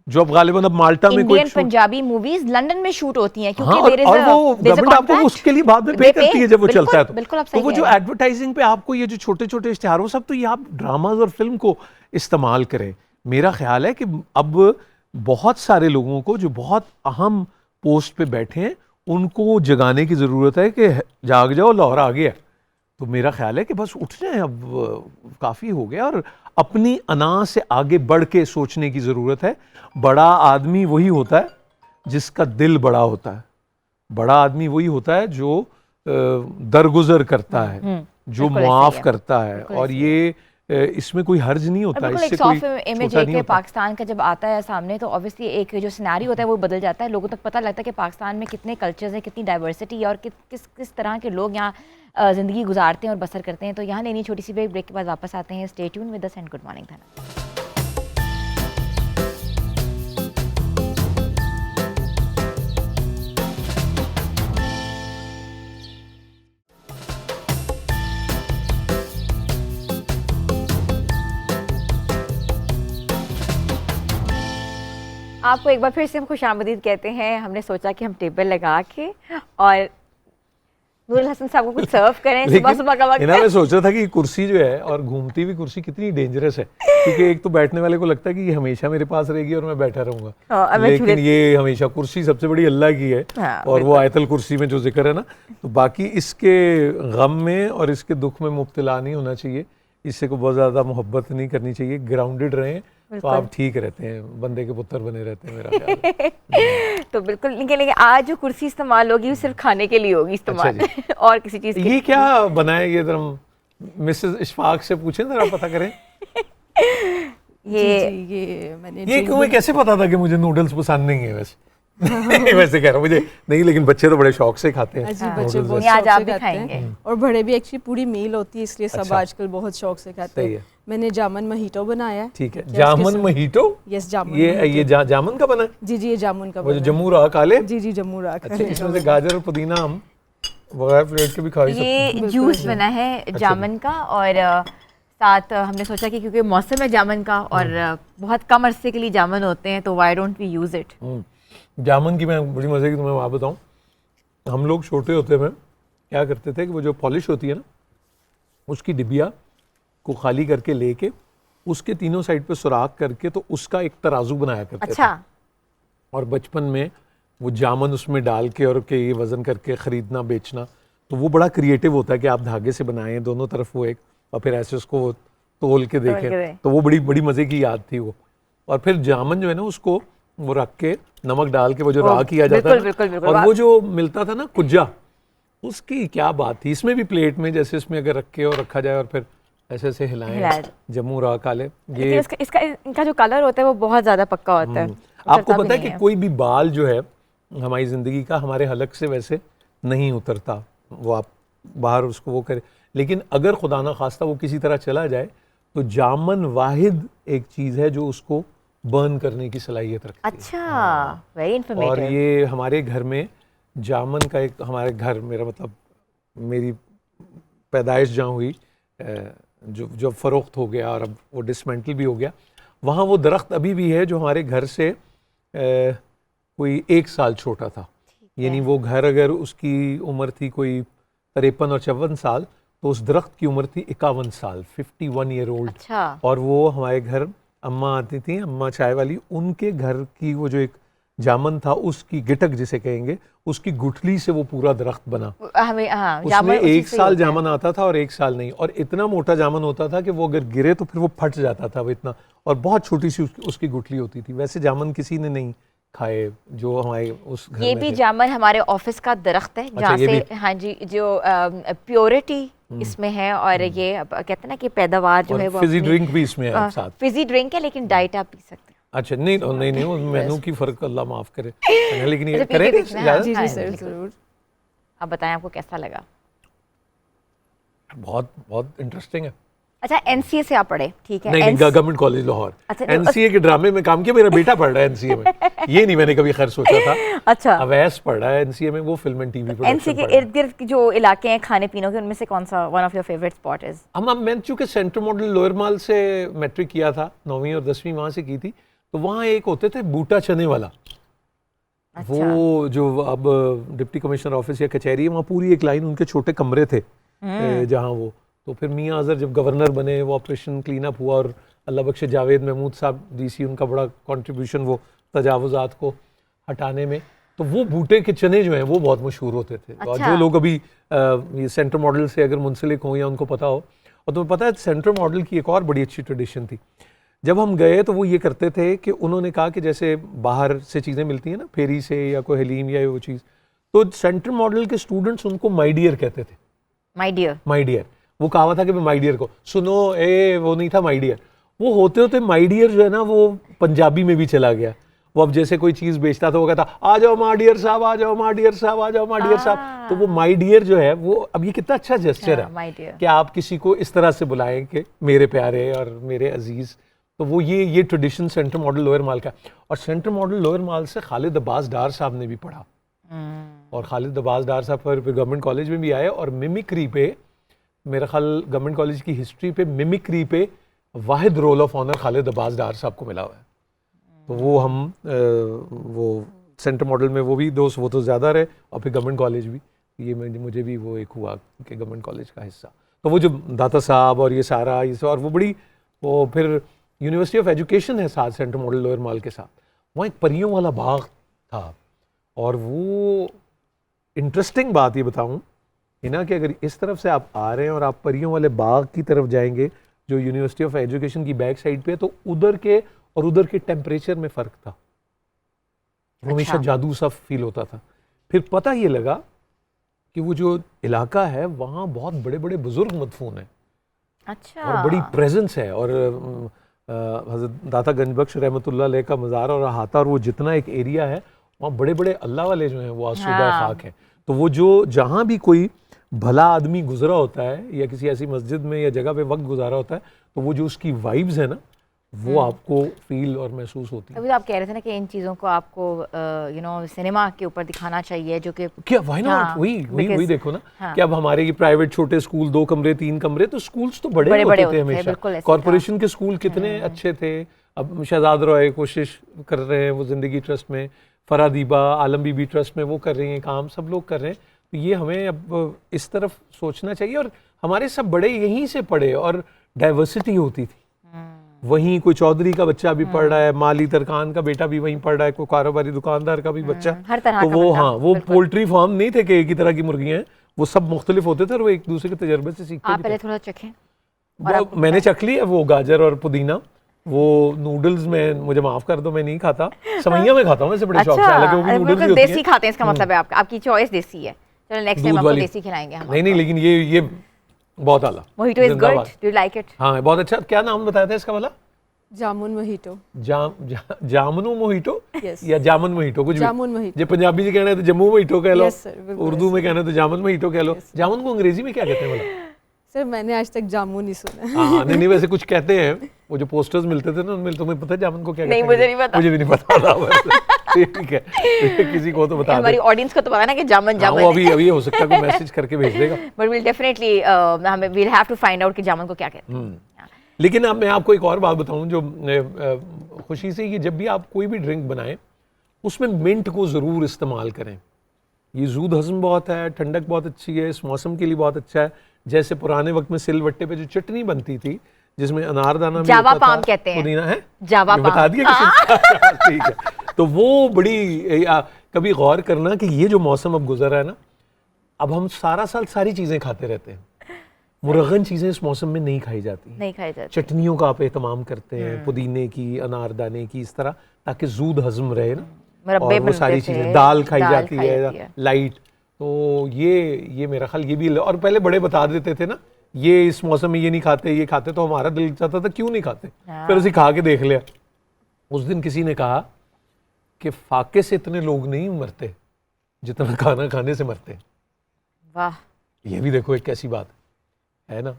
जो अब गालिबन अब माल्टा में कोई इंडियन पंजाबी मूवीज लंदन में शूट होती हैं क्योंकि हाँ, there is और a- वो there's a गवर्नमेंट आपको contract. उसके लिए बाद में पे They करती pay, है जब वो बिल्कुल, चलता है बिल्कुल आप तो सही वो कह जो रहे हैं। एडवर्टाइजिंग पे आपको ये जो छोटे छोटे इश्तिहार हो सब, तो ये आप ड्रामाज और फिल्म को इस्तेमाल करें। मेरा ख्याल है कि अब बहुत सारे लोगों को जो बहुत अहम पोस्ट पे बैठे हैं उनको जगाने की ज़रूरत है कि जाग जाओ, लाहौर आ गया। तो मेरा ख्याल है कि बस उठ जाएं, अब काफ़ी हो गया, और अपनी अना से आगे बढ़ के सोचने की ज़रूरत है। बड़ा आदमी वही होता है जिसका दिल बड़ा होता है, बड़ा आदमी वही होता है जो दरगुजर करता है, जो बिल्कुल ऐसे ही मुआफ है, करता है, बिल्कुल और ऐसे ही ये इसमें कोई हर्ज नहीं और होता, बिल्कुल एक इससे कोई सॉफ्ट इमेज छोटा है नहीं कि होता। पाकिस्तान का जब आता है सामने तो ऑब्वियसली एक जो सिनेरियो होता है वो बदल जाता है, लोगों तक पता लगता है कि पाकिस्तान में कितने कल्चर्स हैं, कितनी डाइवर्सिटी है और किस किस तरह के लोग यहाँ ज़िंदगी गुजारते हैं और बसर करते हैं। तो यहाँ लेनी छोटी सी ब्रेक के बाद वापस आते हैं। Stay tune with us and good morning धनक। आपको एक बार फिर से हम खुशामदीद कहते हैं। हमने सोचा कि हम टेबल लगा के और नूरुल हसन साहब को कुछ सर्व करें सुबह सुबह का वक्त इन्हें है। मैं सोच रहा था कि ये कुर्सी जो है और घूमती हुई कुर्सी कितनी डेंजरस है, क्योंकि एक तो बैठने वाले को लगता है कि ये हमेशा मेरे पास रहेगी और मैं बैठा हाँ, रहूंगा, अब मैं लेकिन झूले- ये हमेशा कुर्सी सबसे बड़ी अल्लाह की है। हाँ, और वो आयतल कुर्सी में जो जिक्र है ना, तो बाकी इसके गम में और इसके दुख में मुब्तला नहीं होना चाहिए, इससे को बहुत ज़्यादा मोहब्बत नहीं करनी चाहिए, ग्राउंडेड रहें तो आप ठीक रहते हैं, बंदे के पुत्र बने रहते हैं, मेरा ख्याल है। तो बिल्कुल लेकिन आज जो कुर्सी इस्तेमाल होगी वो सिर्फ खाने के लिए होगी इस्तेमाल अच्छा और किसी चीज़ के ये क्या बनाए, ये जरा मिसेस इशफाक से पूछें, जरा पता करें। ये ये मैंने ये क्यों, कैसे पता था कि मुझे नूडल्स पसंद नहीं है वैसे? वैसे कह रहा हूँ मुझे नहीं, लेकिन बच्चे तो बड़े शौक से खाते हैं जी हाँ। बच्चे noodles बहुत ये आज शौक आप से भी खाते खाएंगे। हैं और बड़े भी, एक्चुअली पूरी मील होती है इसलिए सब अच्छा। आजकल बहुत शौक से खाते सही हैं। है। मैंने जामुन महीटो बनाया है। ठीक है, क्या जामुन इसके महीटो, यस जामुन ये महीटो। जामुन का बना है? जी जी ये जामुन का वो जो बना है। जम्मू रहा काले, जी जी जम्मू राख अच्छा इसमें से गाजर और पुदीना हम बगैर प्लेट के भी खा ही सकते हैं। ये जूस बना है जामुन का और साथ हमने सोचा कि क्योंकि मौसम है जामुन का और बहुत कम अरसे के लिए जामुन होते हैं तो why don't we use it. जामुन की मैं बड़ी मजे की तुम्हें बात बताऊं, हम लोग छोटे होते में क्या करते थे कि वो जो पॉलिश होती है ना, उसकी डिबिया को खाली करके लेके उसके तीनों साइड पे सुराख करके तो उसका एक तराजू बनाया करते थे। अच्छा और बचपन में वो जामुन उसमें डाल के और के ये वजन करके खरीदना बेचना, तो वो बड़ा क्रिएटिव होता है कि आप धागे से बनाएं दोनों तरफ वो एक, और फिर ऐसे उसको तोल के के देखें, दें। तो वो बड़ी बड़ी मजे की याद थी वो। और फिर जामुन जो है ना उसको वो रख के नमक डाल के वो जो ओ, राह किया जाता है बिल्कुल, बिल्कुल, बिल्कुल, और वाह। वो जो मिलता था ना कुज्जा, उसकी क्या बात थी। इसमें भी प्लेट में जैसे इसमें अगर रख के और रखा जाए और फिर ऐसे ऐसे हिलाएं, हिलाएं। जम्मू राह काले, लेकिन ये इसका इनका जो कलर होता है वो बहुत ज्यादा पक्का होता है। आपको उतरता भी पता है नहीं कि कोई भी बाल जो है हमारी ज़िंदगी का हमारे हलक से वैसे नहीं उतरता, वो आप बाहर उसको वो करे, लेकिन अगर खुदा ना खास्ता वो किसी तरह चला जाए तो जामन वाहिद एक चीज़ है जो उसको बर्न करने की सलाहियत रखती है। अच्छा वेरी और इन्फॉर्मेटिव। ये हमारे घर में जामन का एक, हमारे घर, मेरा मतलब मेरी पैदाइश जहाँ हुई, जो जो फ़रोख्त हो गया और अब वो डिसमेंटल भी हो गया, वहाँ वो दरख्त अभी भी है जो हमारे घर से कोई 1 साल छोटा था। यानी वो घर अगर उसकी उम्र थी कोई 53 और 54 साल, तो उस दरख्त की उम्र थी 51 साल, 51 ईयर ओल्ड। अच्छा और वो हमारे घर अम्मा आती थी, अम्मा चाय वाली, उनके घर की वो जो एक जामन था उसकी गिटक जिसे कहेंगे, उसकी गुठली से वो पूरा दरख्त बना। हमें हाँ उसमें उसी 1 से ही साल होता है। जामन आता था और 1 साल नहीं, और इतना मोटा जामन होता था कि वो अगर गिरे तो फिर वो फट जाता था, वो इतना, और बहुत छोटी सी उसकी गुठली होती थी। वैसे जामन किसी ने नहीं खाए जो हमारे उस घर ये में भी थे। जामन हमारे ऑफिस का दरख्त है जहाँ ये से हाँ जी जो प्योरिटी इसमें है और ये कहते हैं ना कि पैदावार जो है वो फिजी ड्रिंक भी इसमें है साथ। फिजी ड्रिंक है लेकिन डाइट आप पी सकते हैं। अच्छा नहीं नहीं नहीं, वो मेनू की फर्क अल्लाह माफ करे, लेकिन ये अच्छा, पी के करेंगे देखना, इजाज़त? जी हाँ, जी सर बिल्कुल। ज़रूर। आप बताएं आपको कैसा लगा। बहुत बहुत इंटरेस्टिंग है। अच्छा एनसीए से आप पढ़े ठीक है नहीं नहीं, गवर्नमेंट कॉलेज लाहौर, अच्छा, एनसीए के ड्रामे में काम किया, मेरा बेटा पढ़ रहा है एनसीए में। ये नहीं मैंने कभी खैर सोचा था। अच्छा, अवैस पढ़ा है एनसीए में, वो film and TV NC production के पढ़ा है। इर्द गिर्द की जो इलाके हैं खाने पीने के, उनमें से कौन सा one of your favourite spot is? मैं चूँकि सेंटर मॉडल लोअर माल से मैट्रिक किया था, 9वीं और 10वीं वहाँ से की थी, तो वहाँ एक होते थे बूटा चने वाला। अच्छा। वो जो अब डिप्टी कमिश्नर ऑफिस या कचहरी है, वहाँ पूरी एक लाइन उनके छोटे कमरे थे जहाँ वो, तो फिर मियाँ अजहर जब गवर्नर बने, वो ऑपरेशन क्लीन अप हुआ और अल्लाह बख्शे जावेद महमूद साहब डीसी, उनका बड़ा कंट्रीब्यूशन वो तजावुजात को हटाने में, तो वो बूटे के चने जो हैं वो बहुत मशहूर होते थे। और अच्छा। जो लोग अभी ये सेंटर मॉडल से अगर मुंसलिक हों या उनको पता हो, और तुम्हें पता है सेंटर मॉडल की एक और बड़ी अच्छी ट्रेडिशन थी। जब हम गए तो वो ये करते थे कि उन्होंने कहा कि जैसे बाहर से चीज़ें मिलती हैं ना, फेरी से या कोई हलीम या वो चीज़, तो सेंटर मॉडल के स्टूडेंट्स उनको माई डियर कहते थे। My dear. माई डियर, वो कहावत था कि माई डियर को सुनो, वो नहीं था माई डियर, वो होते होते माई डियर जो है ना वो पंजाबी में भी चला गया। वो अब जैसे कोई चीज़ बेचता था वो कहता आ जाओ माँ डियर साहब, आ जाओ माँ डियर साहब, आ जाओ माँ डियर साहब। तो वो माई डियर जो है वो, अब ये कितना अच्छा जेस्चर है माय डियर। कि आप किसी को इस तरह से बुलाएं कि मेरे प्यारे और मेरे अजीज। तो वो ये ट्रेडिशन सेंटर मॉडल लोअर माल का। और सेंटर मॉडल लोअर माल से खालिद अब्बास डार साहब ने भी पढ़ा, और खालिद अब्बास डार साहब फिर गवर्नमेंट कॉलेज में भी आए, और मिमिक्री पे, मेरा ख्याल गवर्नमेंट कॉलेज की हिस्ट्री पे मिमिक्री पे वाहिद roll of honour Khalid Abbas Dar साहब को मिला हुआ है। तो वो हम वो सेंटर मॉडल में वो भी दोस्त, वो तो ज़्यादा रहे, और फिर गवर्नमेंट कॉलेज भी, ये मुझे भी वो एक हुआ कि गवर्नमेंट कॉलेज का हिस्सा। तो वो जो दाता साहब और ये सारा ये सब, और वो बड़ी, वो फिर यूनिवर्सिटी ऑफ एजुकेशन है साथ सेंटर मॉडल लोअर माल के साथ, वहाँ एक परियों वाला बाग था। और वो इंटरेस्टिंग बात ये बताऊँ कि ना, कि अगर इस तरफ से आप आ रहे हैं और आप परियों वाले बाग की तरफ जाएंगे जो यूनिवर्सिटी ऑफ एजुकेशन की बैक साइड पे, तो उधर के और उधर के टेम्परेचर में फ़र्क था। हमेशा जादू सा फील होता था। फिर पता ये लगा कि वो जो इलाका है वहाँ बहुत बड़े बड़े बुजुर्ग मदफून हैं। अच्छा। और बड़ी प्रेजेंस है। और हज़रत दाता गंजबख्श रहमतुल्लाह अलैह का मज़ार और अहाता, और वो जितना एक एरिया है वहाँ बड़े बड़े अल्लाह वाले जो हैं वो आसूदा खाक हैं। तो वो जो जहाँ भी कोई भला आदमी गुजरा होता है या किसी ऐसी मस्जिद में या जगह पे वक्त गुजारा होता है, तो वो जो उसकी वाइब्स है ना, वो आपको फील और महसूस होती है। अभी तो आप कह रहे थे ना कि इन चीज़ों को आपको सिनेमा के ऊपर दिखाना चाहिए, जो कि क्या व्हाई नॉट, वही देखो ना कि अब हमारे ये प्राइवेट छोटे स्कूल 2 कमरे 3 कमरे, तो स्कूल्स तो बड़े होते थे हमेशा। कॉर्पोरेशन के स्कूल कितने अच्छे थे। अब शहजाद रॉय कोशिश कर रहे हैं, वो जिंदगी ट्रस्ट में, फरादीबा आलम बीबी ट्रस्ट में वो कर रही हैं काम, सब लोग कर रहे हैं। तो ये हमें अब इस तरफ सोचना चाहिए। और हमारे सब बड़े यहीं से पढ़े और डाइवर्सिटी होती थी। वहीं कोई चौधरी का बच्चा भी पढ़ रहा है, माली तरकान का बेटा भी वहीं पढ़ रहा है, कोई कारोबारी दुकानदार का भी बच्चा, हर तरह तो का वो बंदा, वो पोल्ट्री फार्म नहीं थे कि एक ही तरह की मुर्गियां हैं, वो सब मुख्तलिफ होते थे और वो एक दूसरे के तजर्बे से सीखते आप भी पहले थे। थोड़ा चखें। मैंने चख ली है वो गाजर और पुदीना, वो नूडल्स में मुझे माफ कर दो, मैं नहीं खाता, सवैयां में खाता हूँ वैसे बड़े शौक से, हालांकि वो भी नूडल्स ही होती है। देसी खाते हैं, इसका मतलब है आपकी चॉइस देसी है। चलो नेक्स्ट टाइम आपको देसी खिलाएंगे हम। नहीं, लेकिन ये बहुत आला। Mojito is good, do you like it? हाँ बहुत अच्छा। क्या नाम बताया था इसका वाला? जामुन मोहितो। जामुनो मोहितो Yes. या जामुन मोहितो, कुछ भी। जामुन मोहितो। जो पंजाबी में कहना है तो जम्मू मोहितो कह लो, Yes, sir, बिल्कुल उर्दू में कहना है तो जामुन मोहितो कह लो। Yes, जामुन को अंग्रेजी में क्या कहते हैं बोला? सर मैंने आज तक जामुन ही सुना है। हाँ नहीं वैसे कुछ कहते हैं, वो जो पोस्टर्स मिलते थे ना उनमें, तुम्हें पता है जामुन को क्या कहते हैं? नहीं, मुझे नहीं पता। मुझे भी नहीं पता। ठीक है, किसी को तो बता हमारी ऑडियंस को तो पता ना कि जामुन दे। वो अभी हो सकता है कोई मैसेज करके भेज देगा। बट विल डेफिनेटली हमें will have to find out कि जामुन को क्या कहते हैं। लेकिन अब मैं आपको एक और बात बताऊं जो खुशी से, कि जब भी आप कोई भी ड्रिंक बनाएं उसमें मिंट को ज़रूर इस्तेमाल करें। ये ज़ूद हज़म बहुत है, ठंडक बहुत अच्छी है, इस मौसम के लिए बहुत अच्छा है। जैसे पुराने वक्त में सिलवट्टे पे जो चटनी बनती थी जिसमें अनारदाना भी जावा होता पाम था, कहते हैं। पुदीना है, जावा बता पाम। दिया किसी। ठीक है, तो वो बड़ी कभी गौर करना कि ये जो मौसम अब गुजर रहा है ना, अब हम सारा साल सारी चीज़ें खाते रहते हैं, मुरगन चीज़ें इस मौसम में नहीं खाई जाती, नहीं खाई जाती। चटनियों का आप एहतमाम करते हैं, पुदीने की, अनारदाने की, इस तरह, ताकि जूद हजम रहे ना, मुरब्बे और वो सारी बनते थे, चीज़ें, दाल खाई दाल जाती खाई है जाती है। लाइट। तो ये मेरा ख्याल ये भी, और पहले बड़े बता देते थे ना, ये इस मौसम में ये नहीं खाते, ये खाते, तो हमारा दिल चाहता था क्यों नहीं खाते, फिर उसे खा के देख लिया। उस दिन किसी ने कहा कि फाके से इतने लोग नहीं मरते जितना खाना खाने से मरते। वाह, ये भी देखो एक कैसी बात है ना,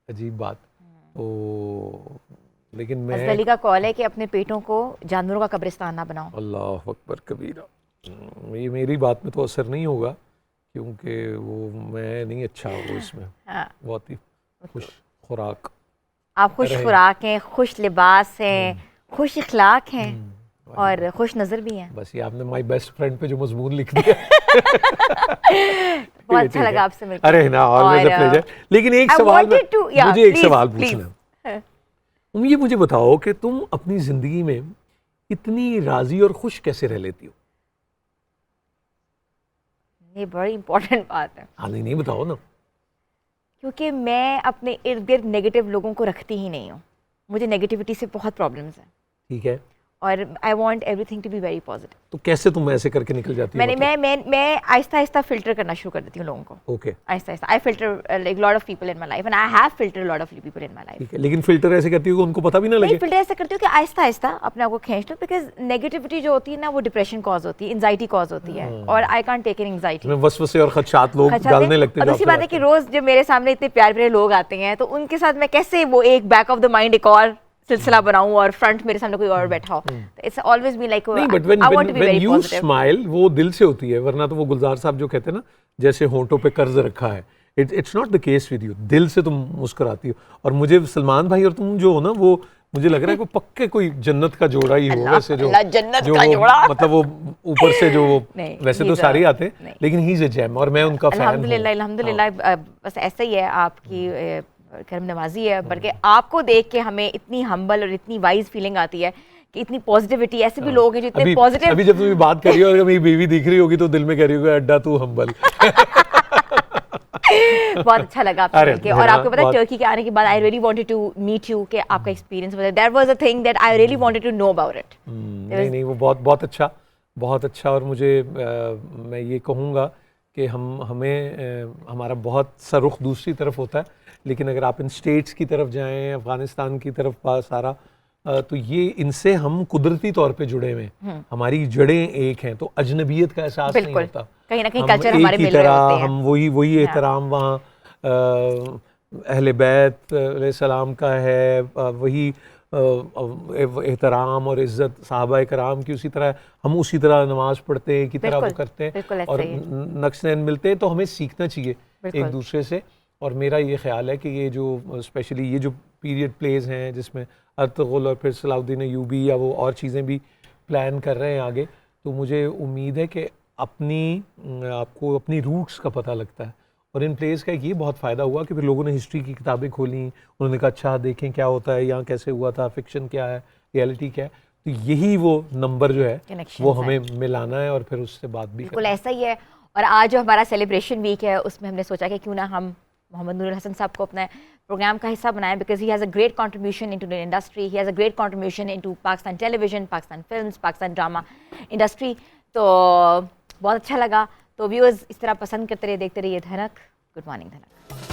अजीब बात। तो लेकिन बस मैं अली का कॉल है कि अपने पेटों को जानवरों का कब्रिस्तान ना बनाओ। अल्लाह अकबर कबीरा। ये मेरी बात में तो असर नहीं होगा क्योंकि वो मैं नहीं अच्छा वो इसमें हाँ, बहुत ही खुश खुराक आप खुश रहे। खुराक हैं, खुश लिबास हैं, खुश इखलाक हैं वही और खुश नज़र भी हैं। बस ये आपने माय बेस्ट फ्रेंड पे जो मजमून लिख दिया बहुत अच्छा ठीक है। लगा आपसे मिलकर। अरे ना ऑलवेज अ प्लेजर। लेकिन एक I सवाल wanted to- yeah, मुझे एक please, सवाल please. पूछना है। तुम ये मुझे बताओ कि तुम अपनी जिंदगी में इतनी राजी और खुश कैसे रह लेती हो? ये बड़ी इंपॉर्टेंट बात है हाँ नहीं बताओ ना। क्योंकि मैं अपने इर्द गिर्द नेगेटिव लोगों को रखती ही नहीं हूँ। मुझे नेगेटिविटी से बहुत प्रॉब्लम्स हैं ठीक है, और I want everything to be very positive. तो कैसे तुम ऐसे करके निकल जाती हो? मैं आहिस्ता आहिस्ता फिल्टर करना शुरू कर देती हूँ लोगों को। Okay Aahista Aahista I filter like lot of people in my life and I have filter lot of people in my life. ठीक है, लेकिन फिल्टर ऐसे करती हो कि उनको पता भी ना नहीं, लगे। फिल्टर ऐसा करती हूँ कि आहिस्ता आहिस्ता अपने आप को खींच लो, बिकॉज नेगेटिविटी जो होती है ना वो डिप्रेशन कॉज होती है, एंजाइटी कॉज होती है, और I can't take in anxiety. तुम्हें वसवसे और खदशात लोग डालने लगते और हैं। दूसरी बात है कि रोज जब मेरे सामने इतने प्यारे प्यारे लोग आते हैं तो उनके साथ मैं कैसे वो एक बैक ऑफ द माइंड एक और सिलसिला बनाऊं और फ्रंट मेरे सामने कोई और बैठा हो। इट्स ऑलवेज बी लाइक नहीं, बट व्हेन यू स्माइल वो दिल से होती है, वरना तो वो गुलजार साहब जो कहते हैं ना जैसे होंठों पे कर्ज रखा है, it's not the case with you. दिल से तुम मुस्कुराती हो। और मुझे सलमान भाई और तुम जो हो ना वो मुझे लग रहा है कि पक्के कोई जन्नत का जोड़ा ही हो वैसे जो जन्नत जो का वो, जोड़ा। मतलब वो ऊपर से जो वो नहीं, वैसे तो he's a- सारे आते हैं नहीं। लेकिन ही इज अ जेम और मैं उनका फैन हूं। अल्हम्दुलिल्लाह अल्हम्दुलिल्लाह, बस ऐसा ही है आपकी करम नवाजी है। बल्कि आपको देख के हमें इतनी हम्बल और इतनी वाइज फीलिंग आती है कि इतनी पॉजिटिविटी, ऐसे भी लोग हैं जो इतने अभी पॉजिटिव। अभी जब तुम बात कर रही हो और मेरी बीवी दिख रही होगी तो दिल में कह रही होगी अड्डा तू हम्बल। बहुत अच्छा लगा आपसे अरे, मिलके। और आपको पता है बहुत- टर्की के आने के बाद I really wanted to meet you, कि आपका एक्सपीरियंस बताइए। That was a thing that I really wanted to know about it. नहीं वो बहुत अच्छा। और मुझे मैं ये कहूँगा कि हमें हमारा बहुत सा रुख दूसरी तरफ होता है, लेकिन अगर आप इन स्टेट्स की तरफ जाएं, अफगानिस्तान की तरफ सारा तो ये इनसे हम कुदरती तौर पे जुड़े हुए हैं, हमारी जड़ें एक हैं, तो अजनबियत का एहसास नहीं बिल्कुल, होता। कहीं ना कहीं हम कल्चर एक हमारे ही मिल रहे तरह, होते हैं। हम वही एहतराम वहाँ अहले बैत अलैहिस्सलाम का है, वही एहतराम और इज़्ज़त सहाबा कराम की, उसी तरह हम उसी तरह नमाज पढ़ते हैं की तरह वो करते बिल्कुल हैं ऐसा और ही है। नक्श नैन मिलते हैं, तो हमें सीखना चाहिए बिल्कुल। एक दूसरे से। और मेरा ये ख्याल है कि ये जो स्पेशली ये जो पीरियड प्लेज हैं जिसमें अर्तुगरुल और फिर सलाउद्दीन अय्यूबी या वो और चीज़ें भी प्लान कर रहे हैं आगे, तो मुझे उम्मीद है कि आपको अपनी रूट्स का पता लगता है। और इन प्लेस का एक ये बहुत फ़ायदा हुआ कि फिर लोगों ने हिस्ट्री की किताबें खोली, उन्होंने कहा अच्छा देखें क्या होता है, यहाँ कैसे हुआ था, फिक्शन क्या है, रियलिटी क्या है। तो यही वो नंबर जो है Connections वो हैं। हमें मिलाना है और फिर उससे बात भी बिल्कुल करना है। ऐसा ही है। और आज जो हमारा सेलिब्रेशन वीक है उसमें हमने सोचा कि क्यों ना हम मोहम्मद नूरुल हसन साहब को अपने प्रोग्राम का हिस्सा बनाएं, because he has a great contribution into the industry, he has a great contribution into Pakistan television, Pakistan films, Pakistan drama industry. तो बहुत अच्छा लगा। तो व्यूअर्स इस तरह पसंद करते रहिए, देखते रहिए धनक। गुड मॉर्निंग धनक।